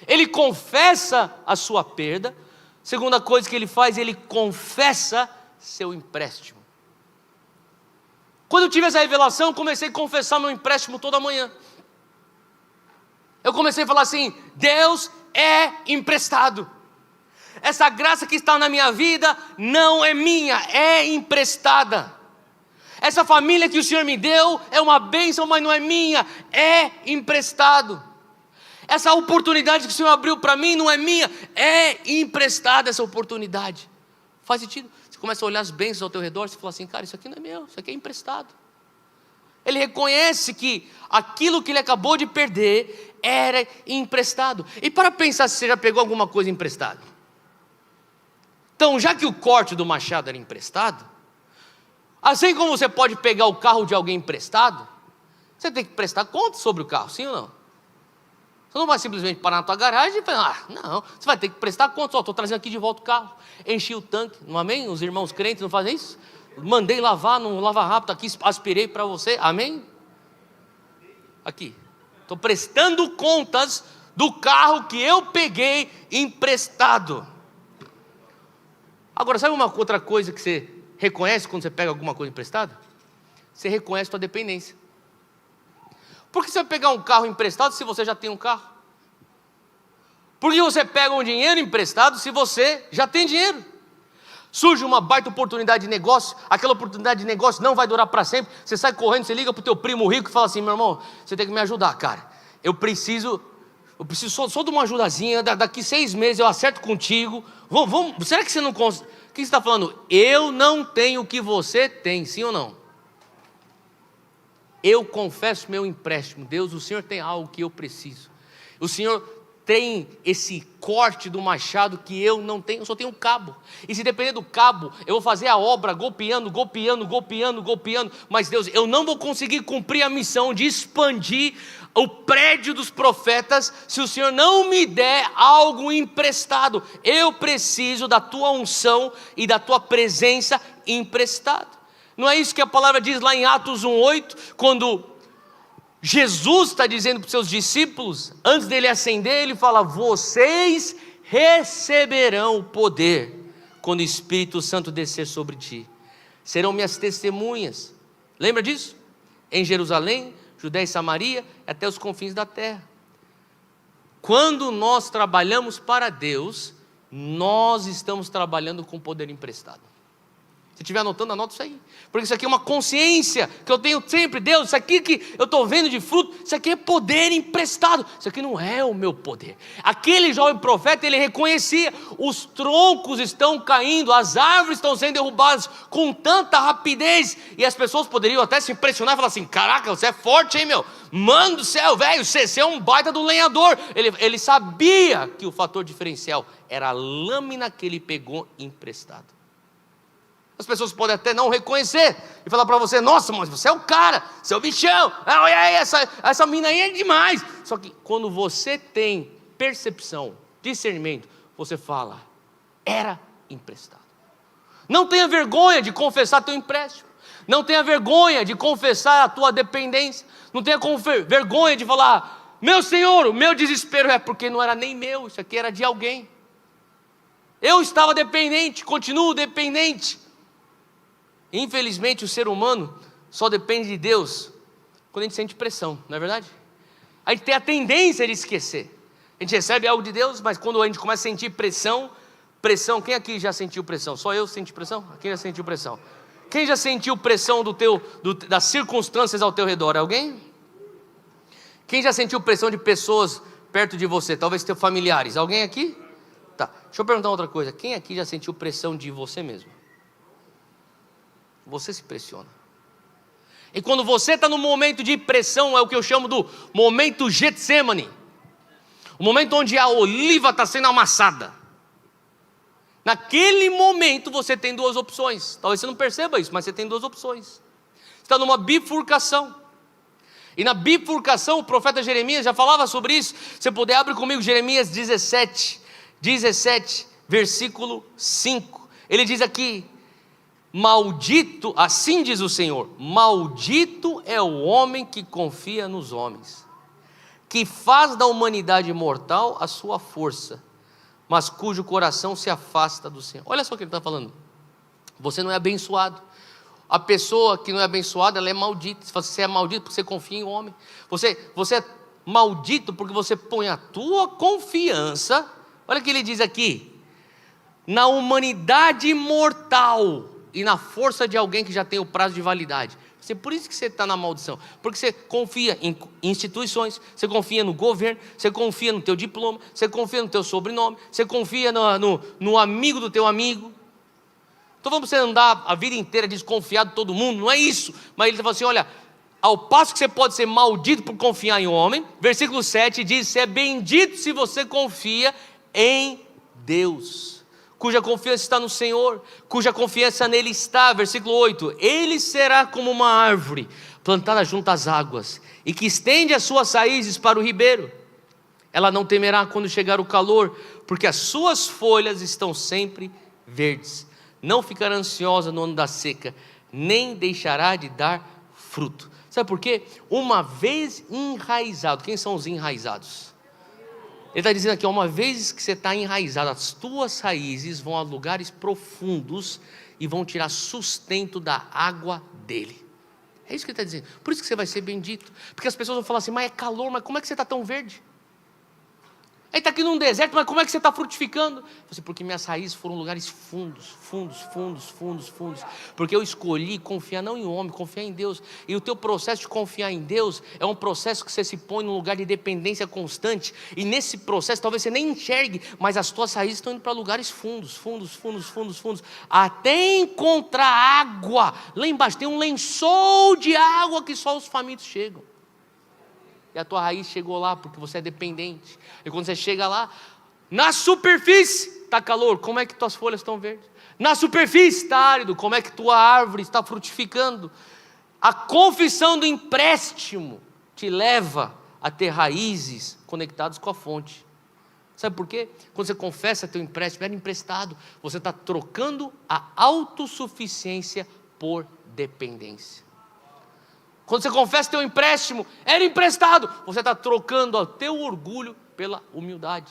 Ele confessa a sua perda. Segunda coisa que ele faz, ele confessa seu empréstimo. Quando eu tive essa revelação, comecei a confessar meu empréstimo toda manhã. Eu comecei a falar assim: Deus é emprestado. Essa graça que está na minha vida não é minha, é emprestada. Essa família que o Senhor me deu é uma bênção, mas não é minha, é emprestado. Essa oportunidade que o Senhor abriu para mim não é minha, é emprestada essa oportunidade. Faz sentido? Você começa a olhar as bênçãos ao teu redor, você fala assim: cara, isso aqui não é meu, isso aqui é emprestado. Ele reconhece que aquilo que ele acabou de perder era emprestado. E para pensar se você já pegou alguma coisa emprestada. Então, já que o corte do machado era emprestado, assim como você pode pegar o carro de alguém emprestado, você tem que prestar conta sobre o carro, sim ou não? Você não vai simplesmente parar na tua garagem e falar: não, você vai ter que prestar conta. Só estou trazendo aqui de volta o carro, enchi o tanque, não amém? Os irmãos crentes não fazem isso? Mandei lavar, não lava rápido aqui, aspirei para você, amém? Aqui, estou prestando contas do carro que eu peguei emprestado. Agora, sabe uma outra coisa que você reconhece quando você pega alguma coisa emprestada? Você reconhece a sua dependência. Por que você vai pegar um carro emprestado se você já tem um carro? Por que você pega um dinheiro emprestado se você já tem dinheiro? Surge uma baita oportunidade de negócio, aquela oportunidade de negócio não vai durar para sempre. Você sai correndo, você liga para o teu primo rico e fala assim: meu irmão, você tem que me ajudar, cara. Eu preciso só de uma ajudazinha, daqui 6 meses eu acerto contigo. Vamos, será que você não consegue? O que você está falando? Eu não tenho o que você tem, sim ou não? Eu confesso meu empréstimo. Deus, o Senhor tem algo que eu preciso. O Senhor tem esse corte do machado que eu não tenho, eu só tenho um cabo. E se depender do cabo, eu vou fazer a obra golpeando. Mas Deus, eu não vou conseguir cumprir a missão de expandir o prédio dos profetas se o Senhor não me der algo emprestado. Eu preciso da tua unção e da tua presença emprestado. Não é isso que a palavra diz lá em Atos 1:8, quando Jesus está dizendo para os seus discípulos, antes dele ascender, ele fala: vocês receberão o poder quando o Espírito Santo descer sobre ti. Serão minhas testemunhas. Lembra disso? Em Jerusalém, Judéia e Samaria, até os confins da terra. Quando nós trabalhamos para Deus, nós estamos trabalhando com poder emprestado. Se estiver anotando, anota isso aí. Porque isso aqui é uma consciência que eu tenho sempre. Deus, isso aqui que eu estou vendo de fruto, isso aqui é poder emprestado. Isso aqui não é o meu poder. Aquele jovem profeta, ele reconhecia: os troncos estão caindo, as árvores estão sendo derrubadas com tanta rapidez. E as pessoas poderiam até se impressionar e falar assim: caraca, você é forte, hein, meu? Mano do céu, velho, você é um baita do lenhador. Ele sabia que o fator diferencial era a lâmina que ele pegou emprestado. As pessoas podem até não reconhecer e falar para você: nossa, mas você é o cara, você é o bichão, olha aí, essa mina aí é demais. Só que quando você tem percepção, discernimento, você fala: era emprestado. Não tenha vergonha de confessar teu empréstimo. Não tenha vergonha de confessar a tua dependência. Não tenha vergonha de falar: meu Senhor, o meu desespero é porque não era nem meu, isso aqui era de alguém. Eu estava dependente, continuo dependente. Infelizmente o ser humano só depende de Deus quando a gente sente pressão, não é verdade? A gente tem a tendência de esquecer. A gente recebe algo de Deus, mas quando a gente começa a sentir pressão, quem aqui já sentiu pressão? Só eu senti pressão? Quem já sentiu pressão? Quem já sentiu pressão das circunstâncias ao teu redor? Alguém? Quem já sentiu pressão de pessoas perto de você? Talvez teus familiares. Alguém aqui? Tá, deixa eu perguntar outra coisa. Quem aqui já sentiu pressão de você mesmo? Você se pressiona. E quando você está no momento de pressão, é o que eu chamo do momento Getsemane. O momento onde a oliva está sendo amassada. Naquele momento você tem duas opções. Talvez você não perceba isso, mas você tem duas opções. Você está numa bifurcação. E na bifurcação o profeta Jeremias já falava sobre isso. Se você puder, abre comigo Jeremias 17, versículo 5. Ele diz aqui: maldito, assim diz o Senhor, maldito é o homem que confia nos homens, que faz da humanidade mortal a sua força, mas cujo coração se afasta do Senhor. Olha só o que ele está falando. Você não é abençoado. A pessoa que não é abençoada, ela é maldita. Você é maldito porque você confia em homem. Você é maldito porque você põe a tua confiança, olha o que ele diz aqui, na humanidade mortal e na força de alguém que já tem o prazo de validade. Por isso que você está na maldição, porque você confia em instituições, você confia no governo, você confia no teu diploma, você confia no teu sobrenome, você confia no amigo do teu amigo. Então vamos você andar a vida inteira desconfiado de todo mundo? Não é isso, mas ele está falando assim: olha, ao passo que você pode ser maldito por confiar em homem, versículo 7 diz: você é bendito se você confia em Deus, cuja confiança está no Senhor, cuja confiança nele está. Versículo 8: ele será como uma árvore plantada junto às águas, e que estende as suas raízes para o ribeiro. Ela não temerá quando chegar o calor, porque as suas folhas estão sempre verdes. Não ficará ansiosa no ano da seca, nem deixará de dar fruto. Sabe por quê? Uma vez enraizado. Quem são os enraizados? Ele está dizendo aqui: uma vez que você está enraizado, as tuas raízes vão a lugares profundos e vão tirar sustento da água dele. É isso que ele está dizendo. Por isso que você vai ser bendito. Porque as pessoas vão falar assim: mas é calor, mas como é que você está tão verde? Aí está aqui num deserto, mas como é que você está frutificando? Porque minhas raízes foram lugares fundos. Porque eu escolhi confiar não em homem, confiar em Deus. E o teu processo de confiar em Deus é um processo que você se põe num lugar de dependência constante. E nesse processo talvez você nem enxergue, mas as tuas raízes estão indo para lugares fundos, até encontrar água. Lá embaixo tem um lençol de água que só os famintos chegam. E a tua raiz chegou lá porque você é dependente. E quando você chega lá, na superfície está calor, como é que tuas folhas estão verdes? Na superfície está árido, como é que tua árvore está frutificando? A confissão do empréstimo te leva a ter raízes conectadas com a fonte. Sabe por quê? Quando você confessa teu empréstimo, era emprestado, você está trocando a autossuficiência por dependência. Quando você confessa teu empréstimo, era emprestado, você está trocando o teu orgulho pela humildade.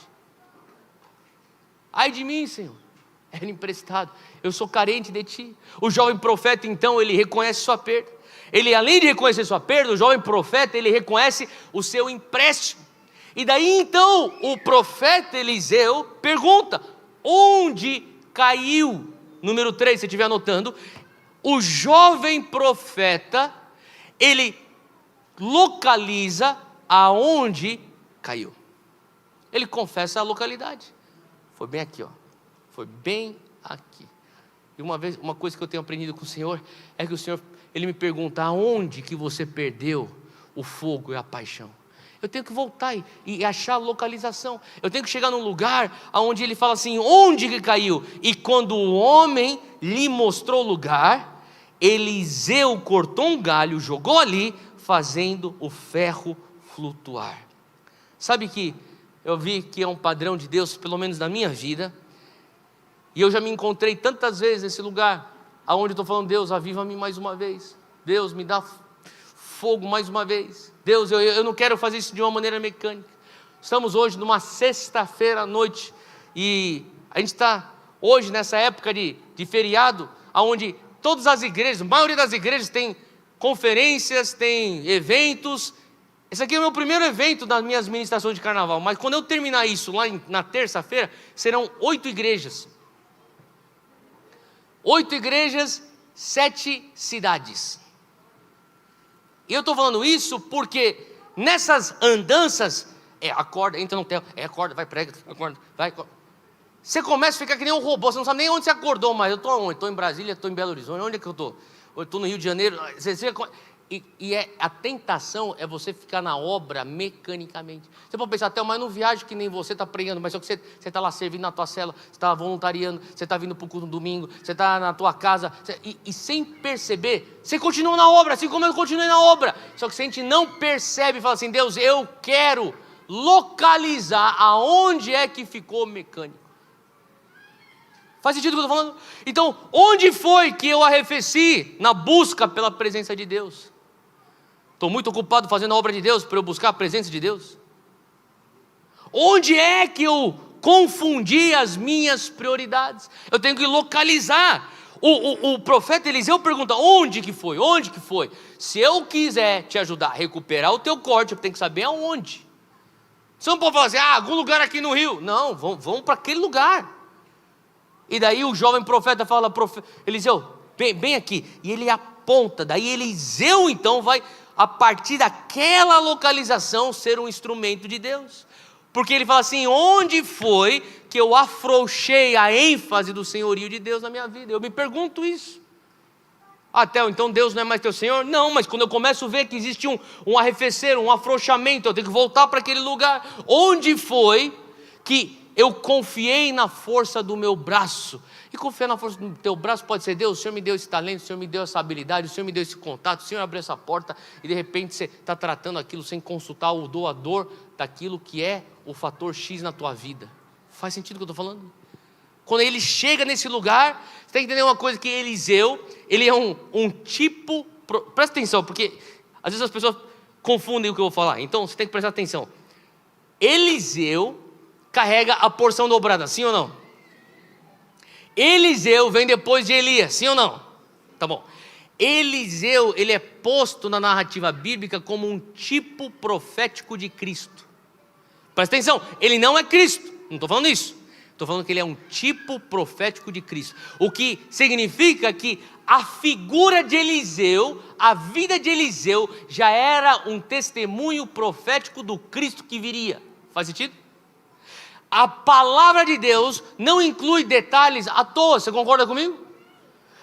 Ai de mim, Senhor, era emprestado, eu sou carente de ti. O jovem profeta então, ele reconhece sua perda. Ele, além de reconhecer sua perda, o jovem profeta, ele reconhece o seu empréstimo. E daí então, o profeta Eliseu pergunta: onde caiu? Número 3, se você estiver anotando, o jovem profeta, ele localiza aonde caiu. Ele confessa a localidade. Foi bem aqui, ó. Foi bem aqui. E uma coisa que eu tenho aprendido com o Senhor é que o Senhor, ele me pergunta: aonde que você perdeu o fogo e a paixão? Eu tenho que voltar e achar a localização. Eu tenho que chegar num lugar onde ele fala assim: onde que caiu? E quando o homem lhe mostrou o lugar, Eliseu cortou um galho, jogou ali, fazendo o ferro flutuar. Sabe que eu vi que é um padrão de Deus, pelo menos na minha vida, E eu já me encontrei tantas vezes nesse lugar, aonde eu estou falando: Deus, aviva-me mais uma vez. Deus, me dá fogo mais uma vez. Deus, eu não quero fazer isso de uma maneira mecânica. Estamos hoje numa sexta-feira à noite, e a gente está hoje nessa época de feriado, onde todas as igrejas, a maioria das igrejas tem conferências, tem eventos. Esse aqui é o meu primeiro evento das minhas ministrações de carnaval, mas quando eu terminar isso lá na terça-feira, serão 8 igrejas. 8 igrejas, 7 cidades. E eu estou falando isso porque nessas andanças, acorda, entra no hotel, acorda, vai, prega, acorda, vai, acorda. Você começa a ficar que nem um robô, você não sabe nem onde você acordou, mas eu estou onde? Estou em Brasília, estou em Belo Horizonte, onde é que eu estou? Eu estou no Rio de Janeiro. A tentação é você ficar na obra mecanicamente. Você pode pensar: até, mas não viajo que nem você está pregando, mas só que você está lá servindo na tua cela, você está voluntariando, você está vindo para o culto no domingo, você está na tua casa, e sem perceber, você continua na obra, assim como eu continuei na obra. Só que se a gente não percebe e fala assim: Deus, eu quero localizar aonde é que ficou mecânico. Faz sentido o que eu estou falando? Então, onde foi que eu arrefeci na busca pela presença de Deus? Estou muito ocupado fazendo a obra de Deus para eu buscar a presença de Deus? Onde é que eu confundi as minhas prioridades? Eu tenho que localizar. O profeta Eliseu pergunta: onde que foi? Onde que foi? Se eu quiser te ajudar a recuperar o teu corte, eu tenho que saber aonde. Você não pode falar assim: algum lugar aqui no Rio. Não, vamos para aquele lugar. E daí o jovem profeta fala: Eliseu, bem aqui. E ele aponta. Daí Eliseu então vai, a partir daquela localização, ser um instrumento de Deus. Porque ele fala assim: onde foi que eu afrouxei a ênfase do senhorio de Deus na minha vida? Eu me pergunto isso. Theo, então Deus não é mais teu Senhor? Não, mas quando eu começo a ver que existe um arrefecer, um afrouxamento, eu tenho que voltar para aquele lugar. Onde foi que eu confiei na força do meu braço? E confiar na força do teu braço pode ser: Deus, o Senhor me deu esse talento, o Senhor me deu essa habilidade, o Senhor me deu esse contato, o Senhor abriu essa porta, e de repente você está tratando aquilo sem consultar o doador daquilo que é o fator X na tua vida. Faz sentido o que eu estou falando? Quando ele chega nesse lugar, você tem que entender uma coisa: que Eliseu, ele é um tipo, presta atenção, porque às vezes as pessoas confundem o que eu vou falar, então você tem que prestar atenção. Eliseu carrega a porção dobrada, sim ou não? Eliseu vem depois de Elias, sim ou não? Tá bom. Eliseu, ele é posto na narrativa bíblica como um tipo profético de Cristo. Presta atenção, ele não é Cristo, não estou falando isso. Estou falando que ele é um tipo profético de Cristo. O que significa que a figura de Eliseu, a vida de Eliseu, já era um testemunho profético do Cristo que viria. Faz sentido? A palavra de Deus não inclui detalhes à toa, você concorda comigo?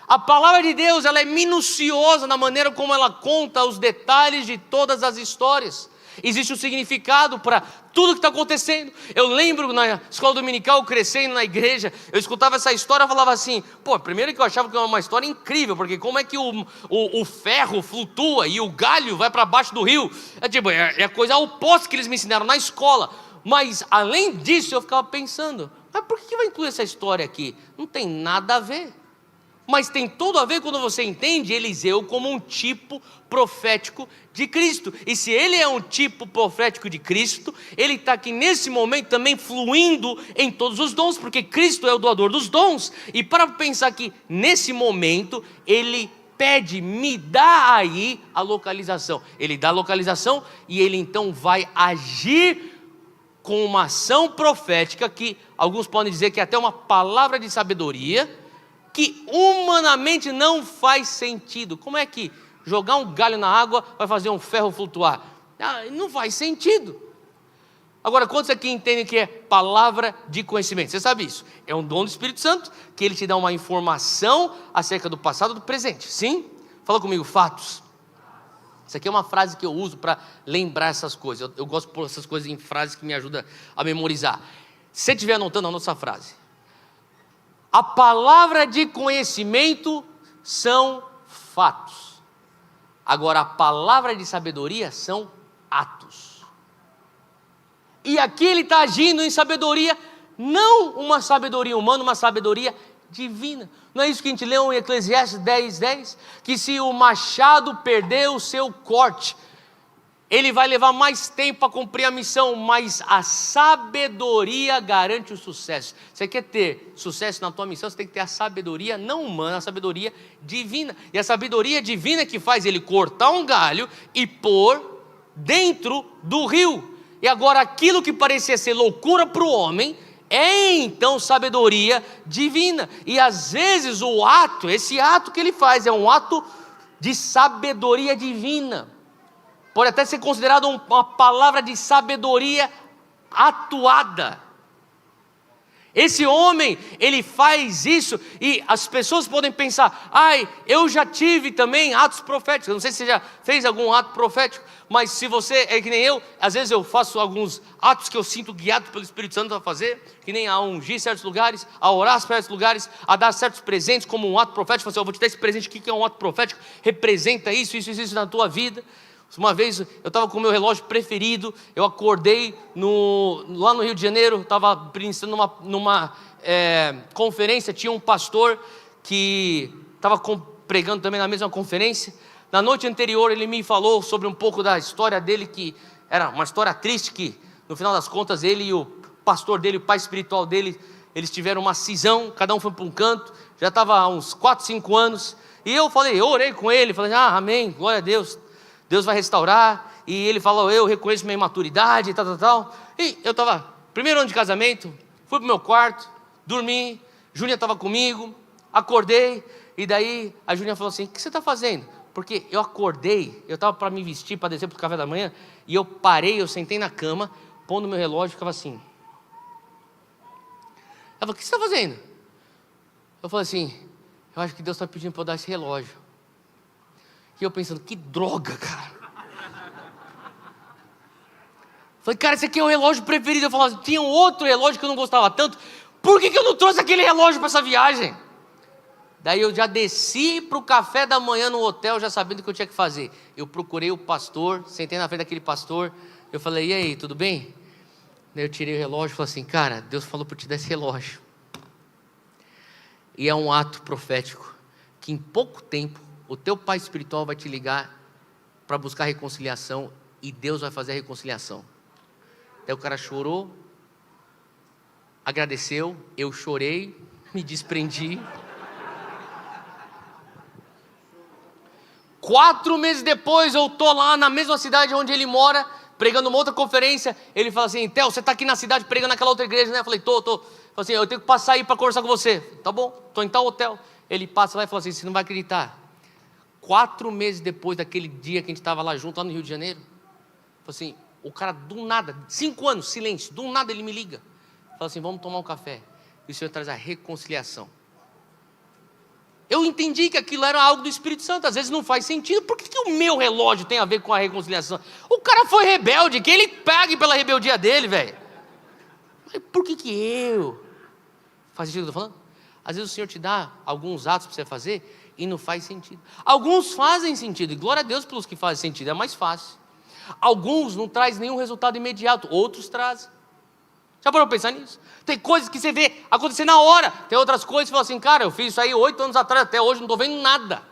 A palavra de Deus, ela é minuciosa na maneira como ela conta os detalhes de todas as histórias. Existe um significado para tudo que está acontecendo. Eu lembro na escola dominical, crescendo na igreja, eu escutava essa história e falava assim: primeiro que eu achava que era uma história incrível, porque como é que o ferro flutua e o galho vai para baixo do rio? É a coisa oposta que eles me ensinaram na escola. Mas além disso eu ficava pensando: mas por que vai incluir essa história aqui? Não tem nada a ver. Mas tem tudo a ver quando você entende Eliseu como um tipo profético de Cristo. E se ele é um tipo profético de Cristo, ele está aqui nesse momento também fluindo em todos os dons, porque Cristo é o doador dos dons. E para pensar que nesse momento ele pede: me dá aí a localização. Ele dá a localização e ele então vai agir com uma ação profética, que alguns podem dizer que é até uma palavra de sabedoria, que humanamente não faz sentido. Como é que jogar um galho na água vai fazer um ferro flutuar? Não faz sentido. Agora, quantos aqui entendem que é palavra de conhecimento? Você sabe isso? É um dom do Espírito Santo, que ele te dá uma informação acerca do passado e do presente. Sim? Fala comigo: fatos. Isso aqui é uma frase que eu uso para lembrar essas coisas. Eu gosto de pôr essas coisas em frases que me ajudam a memorizar. Se você estiver anotando, anota essa frase. A palavra de conhecimento são fatos. Agora, a palavra de sabedoria são atos. E aqui ele está agindo em sabedoria Não uma sabedoria humana, uma sabedoria divina. Não é isso que a gente leu em Eclesiastes 10:10? Que se o machado perder o seu corte, ele vai levar mais tempo para cumprir a missão, mas a sabedoria garante o sucesso. Você quer ter sucesso na tua missão, você tem que ter a sabedoria não humana, a sabedoria divina. E a sabedoria divina é que faz ele cortar um galho e pôr dentro do rio. E agora aquilo que parecia ser loucura para o homem, é então sabedoria divina. E às vezes esse ato que ele faz é um ato de sabedoria divina. Pode até ser considerado uma palavra de sabedoria atuada. Esse homem, ele faz isso e as pessoas podem pensar: eu já tive também atos proféticos. Eu não sei se você já fez algum ato profético, mas se você é que nem eu, às vezes eu faço alguns atos que eu sinto guiado pelo Espírito Santo a fazer, que nem a ungir certos lugares, a orar certos lugares, a dar certos presentes como um ato profético. Eu vou te dar esse presente aqui que é um ato profético, representa isso na tua vida. Uma vez eu estava com o meu relógio preferido, eu acordei lá no Rio de Janeiro, estava ministrando numa conferência, tinha um pastor que estava pregando também na mesma conferência. Na noite anterior ele me falou sobre um pouco da história dele, que era uma história triste, que no final das contas ele e o pastor dele, o pai espiritual dele, eles tiveram uma cisão, cada um foi para um canto, já estava há uns 4, 5 anos, e eu orei com ele, falei: amém, glória a Deus, Deus vai restaurar. E ele falou: eu reconheço minha imaturidade e tal. E eu estava, primeiro ano de casamento, fui para o meu quarto, dormi, Júlia estava comigo, acordei, e daí a Júlia falou assim: o que você está fazendo? Porque eu acordei, eu estava para me vestir, para descer para o café da manhã, e eu parei, eu sentei na cama, pondo meu relógio, ficava assim. Ela falou: o que você está fazendo? Eu falei assim: eu acho que Deus está pedindo para eu dar esse relógio. E eu pensando: que droga, cara. Falei: cara, esse aqui é o relógio preferido. Eu falava: tinha um outro relógio que eu não gostava tanto, por que eu não trouxe aquele relógio para essa viagem? Daí eu já desci para o café da manhã no hotel, já sabendo o que eu tinha que fazer. Eu procurei o pastor, sentei na frente daquele pastor, eu falei: e aí, tudo bem? Daí eu tirei o relógio e falei assim: cara, Deus falou para eu te dar esse relógio. E é um ato profético, que em pouco tempo o teu pai espiritual vai te ligar para buscar reconciliação, e Deus vai fazer a reconciliação. Daí o cara chorou, agradeceu, eu chorei, me desprendi. 4 meses depois eu estou lá na mesma cidade onde ele mora, pregando uma outra conferência. Ele fala assim: Theo, você está aqui na cidade pregando naquela outra igreja, né? Eu falei: tô. Falei assim: eu tenho que passar aí para conversar com você. Tá bom, estou em tal hotel. Ele passa lá e fala assim: você não vai acreditar, 4 meses depois daquele dia que a gente estava lá junto, lá no Rio de Janeiro, falou assim, o cara do nada, 5 anos, silêncio, do nada ele me liga, fala assim: vamos tomar um café, e o Senhor traz a reconciliação. Eu entendi que aquilo era algo do Espírito Santo. Às vezes não faz sentido. Por que o meu relógio tem a ver com a reconciliação? O cara foi rebelde, que ele pague pela rebeldia dele, velho. Por que eu? Faz sentido o que eu estou falando? Às vezes o Senhor te dá alguns atos para você fazer e não faz sentido. Alguns fazem sentido, e glória a Deus pelos que fazem sentido, é mais fácil. Alguns não trazem nenhum resultado imediato, outros trazem. Já parou para pensar nisso? Tem coisas que você vê acontecer na hora, tem outras coisas que você fala assim: cara, eu fiz isso aí 8 anos atrás, até hoje não estou vendo nada.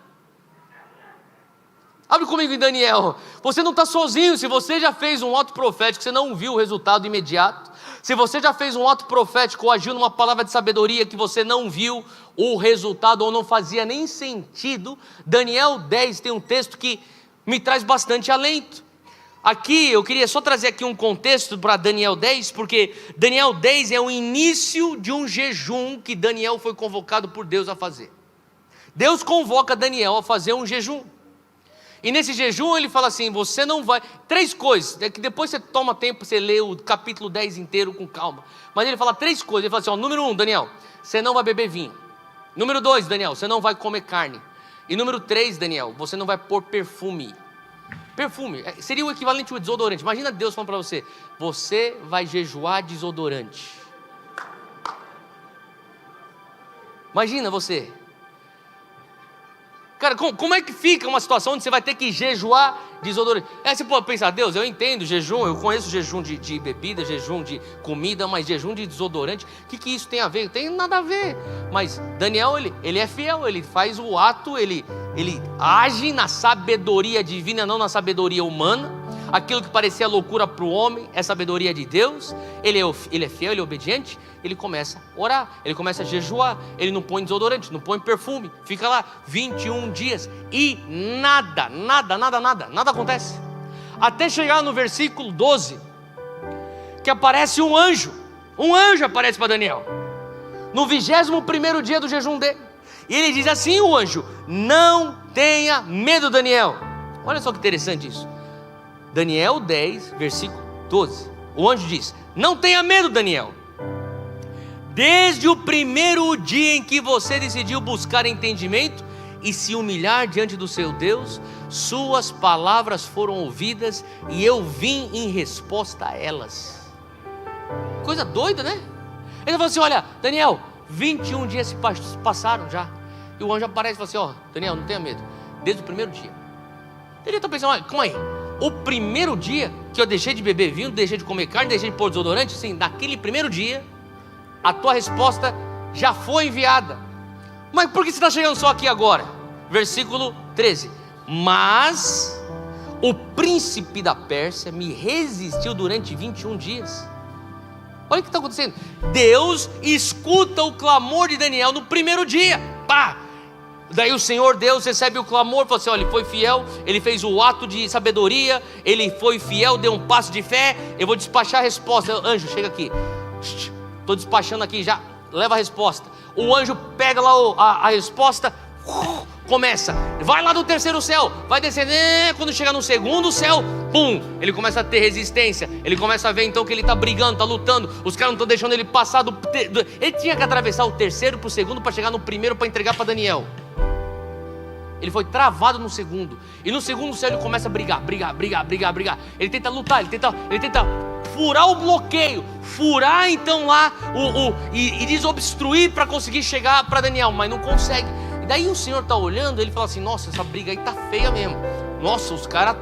Abre comigo em Daniel. Você não está sozinho. Se você já fez um ato profético, você não viu o resultado imediato. Se você já fez um ato profético ou agiu numa palavra de sabedoria que você não viu o resultado ou não fazia nem sentido, Daniel 10 tem um texto que me traz bastante alento. Aqui eu queria só trazer aqui um contexto para Daniel 10, porque Daniel 10 é o início de um jejum que Daniel foi convocado por Deus a fazer. Deus convoca Daniel a fazer um jejum. E nesse jejum ele fala assim: você não vai... 3 coisas, é que depois você toma tempo, você lê o capítulo 10 inteiro com calma. Mas ele fala 3 coisas, ele fala assim: número 1, Daniel, você não vai beber vinho. Número 2, Daniel, você não vai comer carne. E número 3, Daniel, você não vai pôr perfume. Perfume, seria o equivalente ao desodorante. Imagina Deus falando para você: você vai jejuar desodorante. Imagina você. Cara, como é que fica uma situação onde você vai ter que jejuar desodorante? Você pode pensar, Deus, eu entendo jejum, eu conheço jejum de bebida, jejum de comida, mas jejum de desodorante, o que isso tem a ver? Não tem nada a ver. Mas Daniel, ele é fiel, ele faz o ato, ele age na sabedoria divina, não na sabedoria humana. Aquilo que parecia loucura para o homem é sabedoria de Deus. Ele é fiel, ele é obediente. Ele começa a orar, ele começa a jejuar. Ele não põe desodorante, não põe perfume. Fica lá 21 dias e nada acontece. Até chegar no versículo 12, que aparece um anjo. Um anjo aparece para Daniel no 21º dia do jejum dele. E ele diz assim, o anjo: não tenha medo, Daniel. Olha só que interessante isso. Daniel 10, versículo 12. O anjo diz: não tenha medo, Daniel. Desde o primeiro dia em que você decidiu buscar entendimento e se humilhar diante do seu Deus, suas palavras foram ouvidas e eu vim em resposta a elas. Coisa doida, né? Ele falou assim: olha, Daniel, 21 dias se passaram já. E o anjo aparece e fala assim: ó, Daniel, não tenha medo. Desde o primeiro dia. Ele está pensando: olha, calma aí. O primeiro dia que eu deixei de beber vinho, deixei de comer carne, deixei de pôr desodorante, sim, naquele primeiro dia, a tua resposta já foi enviada. Mas por que você está chegando só aqui agora? Versículo 13. Mas o príncipe da Pérsia me resistiu durante 21 dias. Olha o que está acontecendo. Deus escuta o clamor de Daniel no primeiro dia. Pá! Daí o Senhor Deus recebe o clamor, fala assim: olha, ele foi fiel, ele fez o ato de sabedoria, ele foi fiel, deu um passo de fé, eu vou despachar a resposta. Anjo, chega aqui, estou despachando aqui já, leva a resposta. O anjo pega lá a resposta, começa, vai lá no terceiro céu, vai descendo, quando chegar no segundo céu, pum, ele começa a ter resistência, ele começa a ver então que ele está brigando, está lutando, os caras não estão deixando ele passar ele tinha que atravessar o terceiro para o segundo, para chegar no primeiro, para entregar para Daniel. Ele foi travado no segundo. E no segundo céu ele começa a brigar. Ele tenta lutar, ele tenta furar o bloqueio. Furar então lá e desobstruir para conseguir chegar para Daniel. Mas não consegue. E daí o Senhor está olhando, ele fala assim: nossa, essa briga aí tá feia mesmo. Nossa, os caras...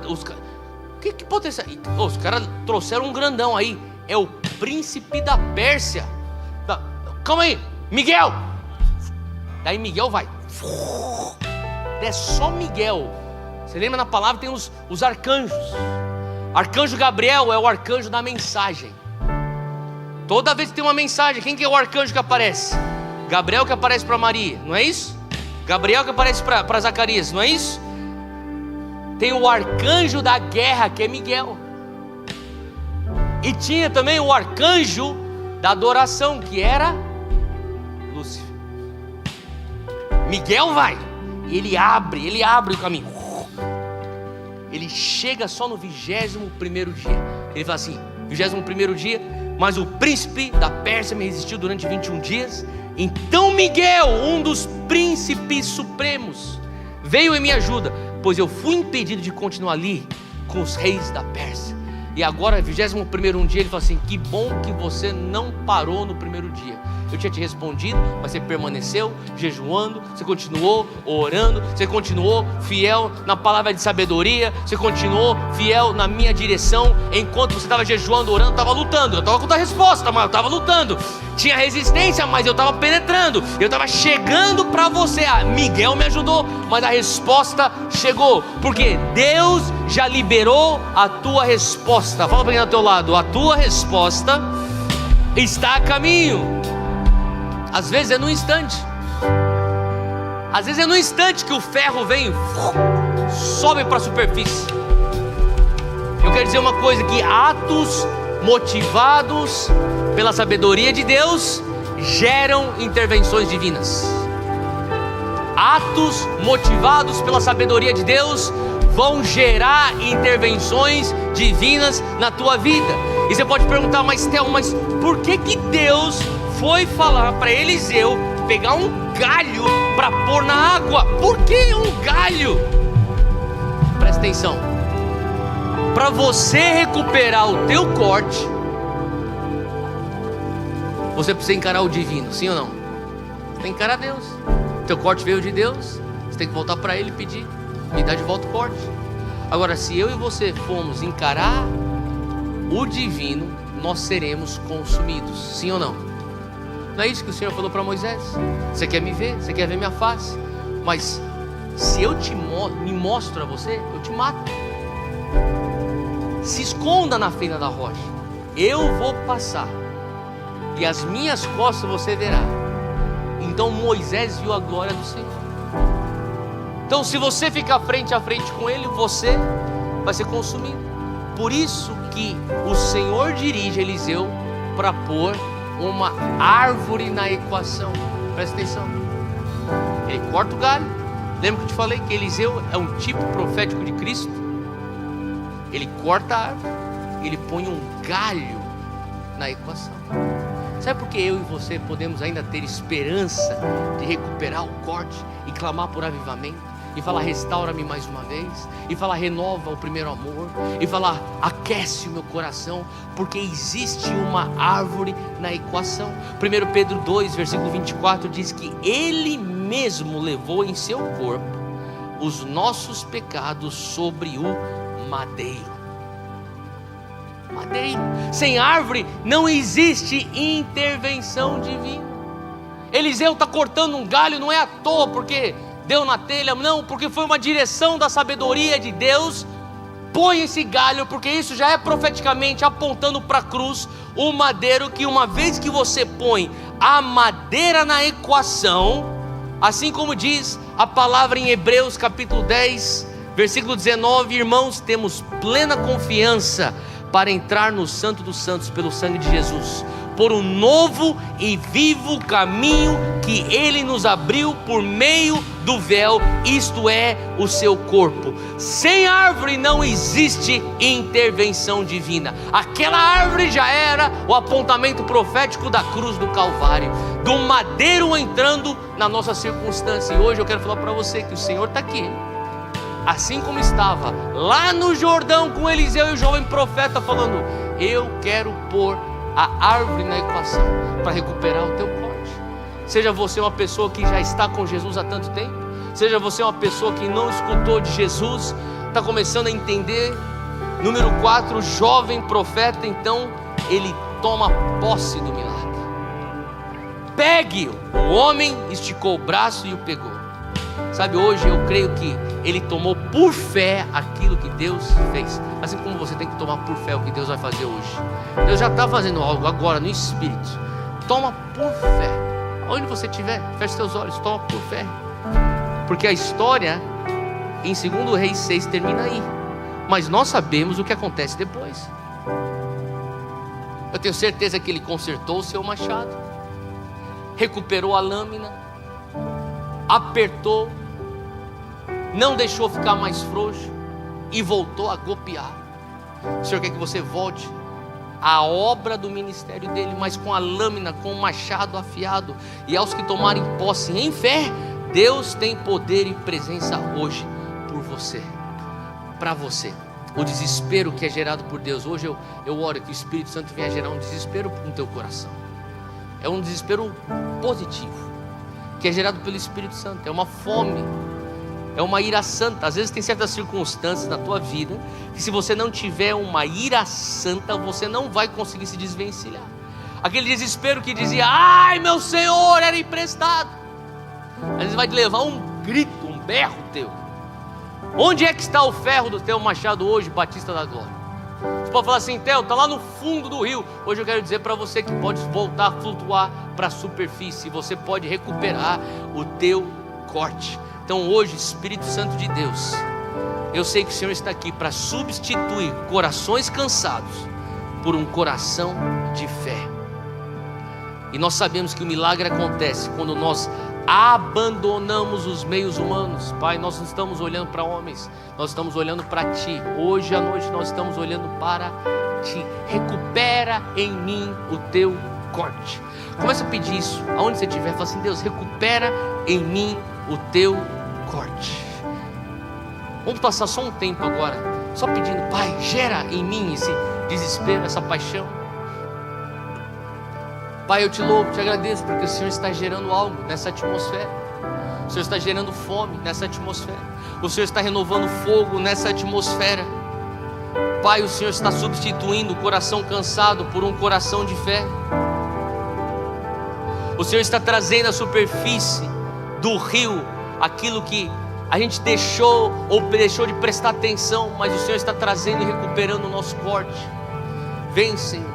Que pode ser? Os caras trouxeram um grandão aí. É o príncipe da Pérsia. Calma aí, Miguel. Daí Miguel vai. É só Miguel. Você lembra na palavra tem os arcanjos. Arcanjo Gabriel é o arcanjo da mensagem. Toda vez que tem uma mensagem, quem que é o arcanjo que aparece? Gabriel que aparece para Maria, não é isso? Gabriel que aparece para Zacarias, não é isso? Tem o arcanjo da guerra, que é Miguel. E tinha também o arcanjo da adoração, que era Lúcifer. Miguel vai, ele abre o caminho. Ele chega só no 21º dia. Ele fala assim: 21º dia, mas o príncipe da Pérsia me resistiu durante 21 dias. Então Miguel, um dos príncipes supremos, veio em minha ajuda, pois eu fui impedido de continuar ali com os reis da Pérsia. E agora, 21º dia, ele fala assim: que bom que você não parou no primeiro dia. Eu tinha te respondido, mas você permaneceu jejuando, você continuou orando, você continuou fiel na palavra de sabedoria, você continuou fiel na minha direção. Enquanto você estava jejuando, orando, eu estava lutando. Eu estava com a resposta, mas eu estava lutando. Tinha resistência, mas eu estava penetrando. Eu estava chegando para você. Miguel me ajudou, mas a resposta chegou, porque Deus já liberou a tua resposta. Fala para quem está ao teu lado: a tua resposta está a caminho. Às vezes é num instante. Às vezes é num instante que o ferro vem, sobe para a superfície. Eu quero dizer uma coisa: que atos motivados pela sabedoria de Deus geram intervenções divinas. Atos motivados pela sabedoria de Deus vão gerar intervenções divinas na tua vida. E você pode perguntar: mas Théo, mas por que Deus foi falar para Eliseu pegar um galho para pôr na água? Por que um galho? Presta atenção. Para você recuperar o teu corte, você precisa encarar o divino, sim ou não? Você tem que encarar Deus. Teu corte veio de Deus, você tem que voltar para Ele e pedir: me dá de volta o corte. Agora, se eu e você formos encarar o divino, nós seremos consumidos, sim ou não? Não é isso que o Senhor falou para Moisés? Você quer me ver? Você quer ver minha face? Mas se eu me mostro a você, eu te mato. Se esconda na fenda da rocha, eu vou passar, e as minhas costas você verá. Então Moisés viu a glória do Senhor. Então, se você ficar frente a frente com Ele, você vai ser consumido. Por isso que o Senhor dirige Eliseu para pôr uma árvore na equação. Presta atenção. Ele corta o galho. Lembra que eu te falei que Eliseu é um tipo profético de Cristo? Ele corta a árvore, ele põe um galho na equação. Sabe por que eu e você podemos ainda ter esperança de recuperar o corte e clamar por avivamento? E falar: restaura-me mais uma vez. E falar: renova o primeiro amor. E falar: aquece o meu coração. Porque existe uma árvore na equação. 1 Pedro 2, versículo 24 diz que Ele mesmo levou em seu corpo os nossos pecados sobre o madeiro. Madeiro. Sem árvore não existe intervenção divina. Eliseu está cortando um galho, não é à toa porque deu na telha, não, porque foi uma direção da sabedoria de Deus. Põe esse galho, porque isso já é profeticamente apontando para a cruz, o madeiro, que uma vez que você põe a madeira na equação, assim como diz a palavra em Hebreus capítulo 10, versículo 19, irmãos, temos plena confiança para entrar no Santo dos Santos pelo sangue de Jesus, por um novo e vivo caminho que Ele nos abriu por meio do véu, isto é, o seu corpo. Sem árvore não existe intervenção divina. Aquela árvore já era o apontamento profético da cruz do Calvário, do madeiro entrando na nossa circunstância. E hoje eu quero falar para você que o Senhor está aqui, assim como estava lá no Jordão com Eliseu e o jovem profeta, falando: eu quero pôr a árvore na equação para recuperar o teu corte. Seja você uma pessoa que já está com Jesus há tanto tempo, seja você uma pessoa que não escutou de Jesus, está começando a entender. Número 4, o jovem profeta, então, ele toma posse do milagre. Pegue-o. O homem esticou o braço e o pegou. Sabe, hoje eu creio que ele tomou por fé aquilo que Deus fez. Assim como você tem que tomar por fé o que Deus vai fazer hoje. Deus já está fazendo algo agora no Espírito. Toma por fé. Onde você estiver, feche seus olhos, toma por fé. Porque a história em 2 Reis 6 termina aí. Mas nós sabemos o que acontece depois. Eu tenho certeza que ele consertou o seu machado, recuperou a lâmina, apertou, não deixou ficar mais frouxo e voltou a golpear. O Senhor quer que você volte à obra do ministério dele, mas com a lâmina, com o machado afiado. E aos que tomarem posse em fé, Deus tem poder e presença hoje por você, para você. O desespero que é gerado por Deus, hoje eu oro que o Espírito Santo venha gerar um desespero no teu coração. É um desespero positivo, que é gerado pelo Espírito Santo. É uma fome, é uma ira santa. Às vezes tem certas circunstâncias na tua vida que, se você não tiver uma ira santa, você não vai conseguir se desvencilhar. Aquele desespero que dizia: ai meu Senhor, era emprestado. Às vezes vai te levar um grito, um berro teu. Onde é que está o ferro do teu machado hoje, Batista da Glória? Você pode falar assim: Theo, está lá no fundo do rio. Hoje eu quero dizer para você que pode voltar a flutuar para a superfície. Você pode recuperar o teu corte. Então hoje, Espírito Santo de Deus, eu sei que o Senhor está aqui para substituir corações cansados por um coração de fé. E nós sabemos que o milagre acontece quando nós abandonamos os meios humanos. Pai, nós não estamos olhando para homens, nós estamos olhando para Ti. Hoje à noite nós estamos olhando para Ti. Recupera em mim o teu corte. Começa a pedir isso aonde você estiver. Fala assim: Deus, recupera em mim o teu corte. Vamos passar só um tempo agora, só pedindo: Pai, gera em mim esse desespero, essa paixão. Pai, eu te louvo, te agradeço, porque o Senhor está gerando algo nessa atmosfera. O Senhor está gerando fome nessa atmosfera. O Senhor está renovando fogo nessa atmosfera. Pai, o Senhor está substituindo o coração cansado por um coração de fé. O Senhor está trazendo à superfície do rio aquilo que a gente deixou ou deixou de prestar atenção, mas o Senhor está trazendo e recuperando o nosso corte. Vem, Senhor,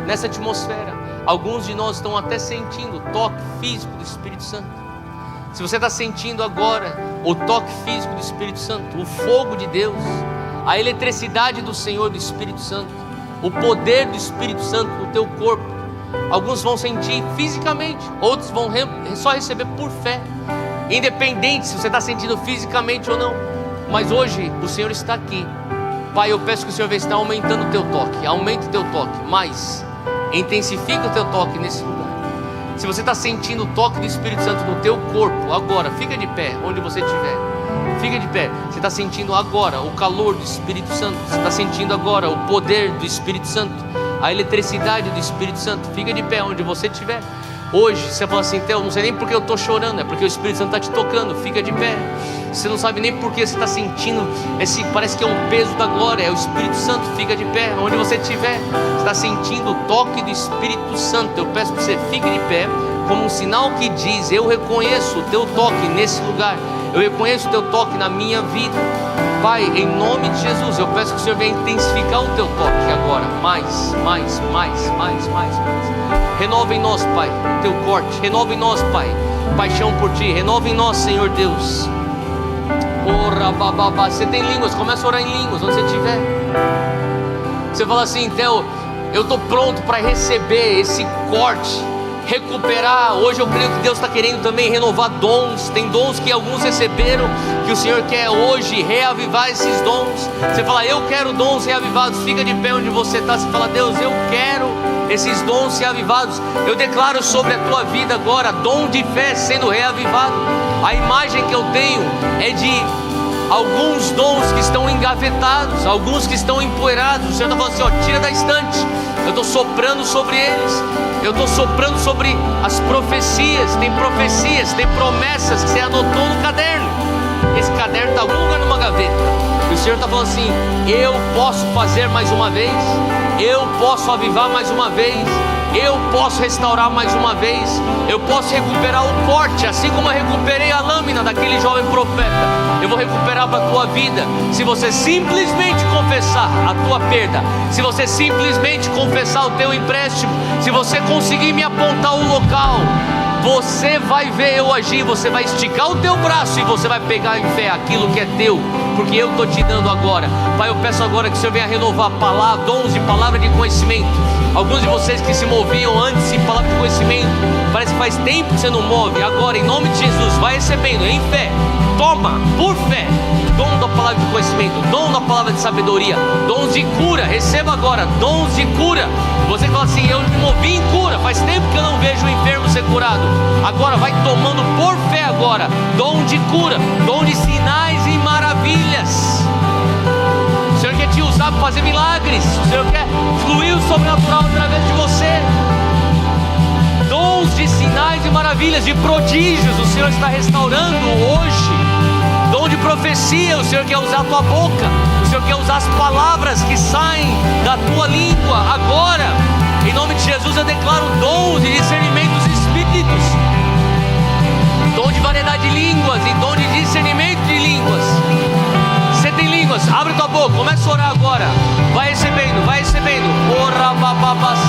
nessa atmosfera. Alguns de nós estão até sentindo o toque físico do Espírito Santo. Se você está sentindo agora o toque físico do Espírito Santo, o fogo de Deus, a eletricidade do Senhor, do Espírito Santo, o poder do Espírito Santo no teu corpo, alguns vão sentir fisicamente, outros vão só receber por fé, independente se você está sentindo fisicamente ou não. Mas hoje o Senhor está aqui. Pai, eu peço que o Senhor venha estar aumentando o teu toque. Aumente o teu toque, mais intensifica o teu toque nesse lugar. Se você está sentindo o toque do Espírito Santo no teu corpo agora, fica de pé onde você estiver. Fica de pé. Você está sentindo agora o calor do Espírito Santo. Você está sentindo agora o poder do Espírito Santo, a eletricidade do Espírito Santo. Fica de pé onde você estiver. Hoje você fala assim: Theo, não sei nem porque eu estou chorando, é porque o Espírito Santo está te tocando. Fica de pé. Você não sabe nem porque você está sentindo parece que é um peso da glória, é o Espírito Santo. Fica de pé onde você estiver. Você está sentindo o toque do Espírito Santo. Eu peço que você fique de pé como um sinal que diz: eu reconheço o teu toque nesse lugar, eu reconheço o teu toque na minha vida. Pai, em nome de Jesus, eu peço que o Senhor venha intensificar o teu toque agora. Mais. Renova em nós, Pai, o teu corte. Renova em nós, Pai, paixão por Ti. Renova em nós, Senhor Deus. Você tem línguas, começa a orar em línguas, onde você estiver. Você fala assim: Theo, eu estou pronto para receber esse corte, recuperar. Hoje eu creio que Deus está querendo também renovar dons. Tem dons que alguns receberam, que o Senhor quer hoje reavivar esses dons. Você fala: eu quero dons reavivados. Fica de pé onde você está. Você fala: Deus, eu quero esses dons reavivados. Eu declaro sobre a tua vida agora dom de fé sendo reavivado. A imagem que eu tenho é de alguns dons que estão engavetados, alguns que estão empoeirados. O Senhor está falando assim: ó, tira da estante. Eu estou soprando sobre eles. Eu estou soprando sobre as profecias. Tem promessas que você anotou no caderno. Esse caderno está em algum lugar numa gaveta. E o Senhor está falando assim: eu posso fazer mais uma vez, eu posso avivar mais uma vez, eu posso restaurar mais uma vez, eu posso recuperar o corte, assim como eu recuperei a lâmina daquele jovem profeta. Eu vou recuperar para a tua vida, se você simplesmente confessar a tua perda, se você simplesmente confessar o teu empréstimo, se você conseguir me apontar o local. Você vai ver eu agir, você vai esticar o teu braço e você vai pegar em fé aquilo que é teu, porque eu estou te dando agora. Pai, eu peço agora que o Senhor venha renovar palavra, dons de palavra de conhecimento. Alguns de vocês que se moviam antes em palavra de conhecimento, parece que faz tempo que você não move. Agora, em nome de Jesus, vai recebendo em fé. Toma, por fé, dom da palavra de conhecimento, dom da palavra de sabedoria, dons de cura. Receba agora, dons de cura. Você fala assim: eu me movi em cura, faz tempo que eu não vejo o enfermo ser curado. Agora vai tomando por fé agora, dom de cura, dom de sinais e maravilhas. O Senhor quer te usar para fazer milagres. O Senhor quer fluir o sobrenatural através de você. Dons de sinais e maravilhas, de prodígios, o Senhor está restaurando hoje. Dom de profecia, o Senhor quer usar a tua boca. O Senhor quer usar as palavras que saem da tua língua agora. Em nome de Jesus eu declaro dons de discernimento dos espíritos, dom de variedade de línguas e dom de discernimento de línguas. Você tem línguas, abre tua boca, começa a orar agora. Vai recebendo. Ora bababas.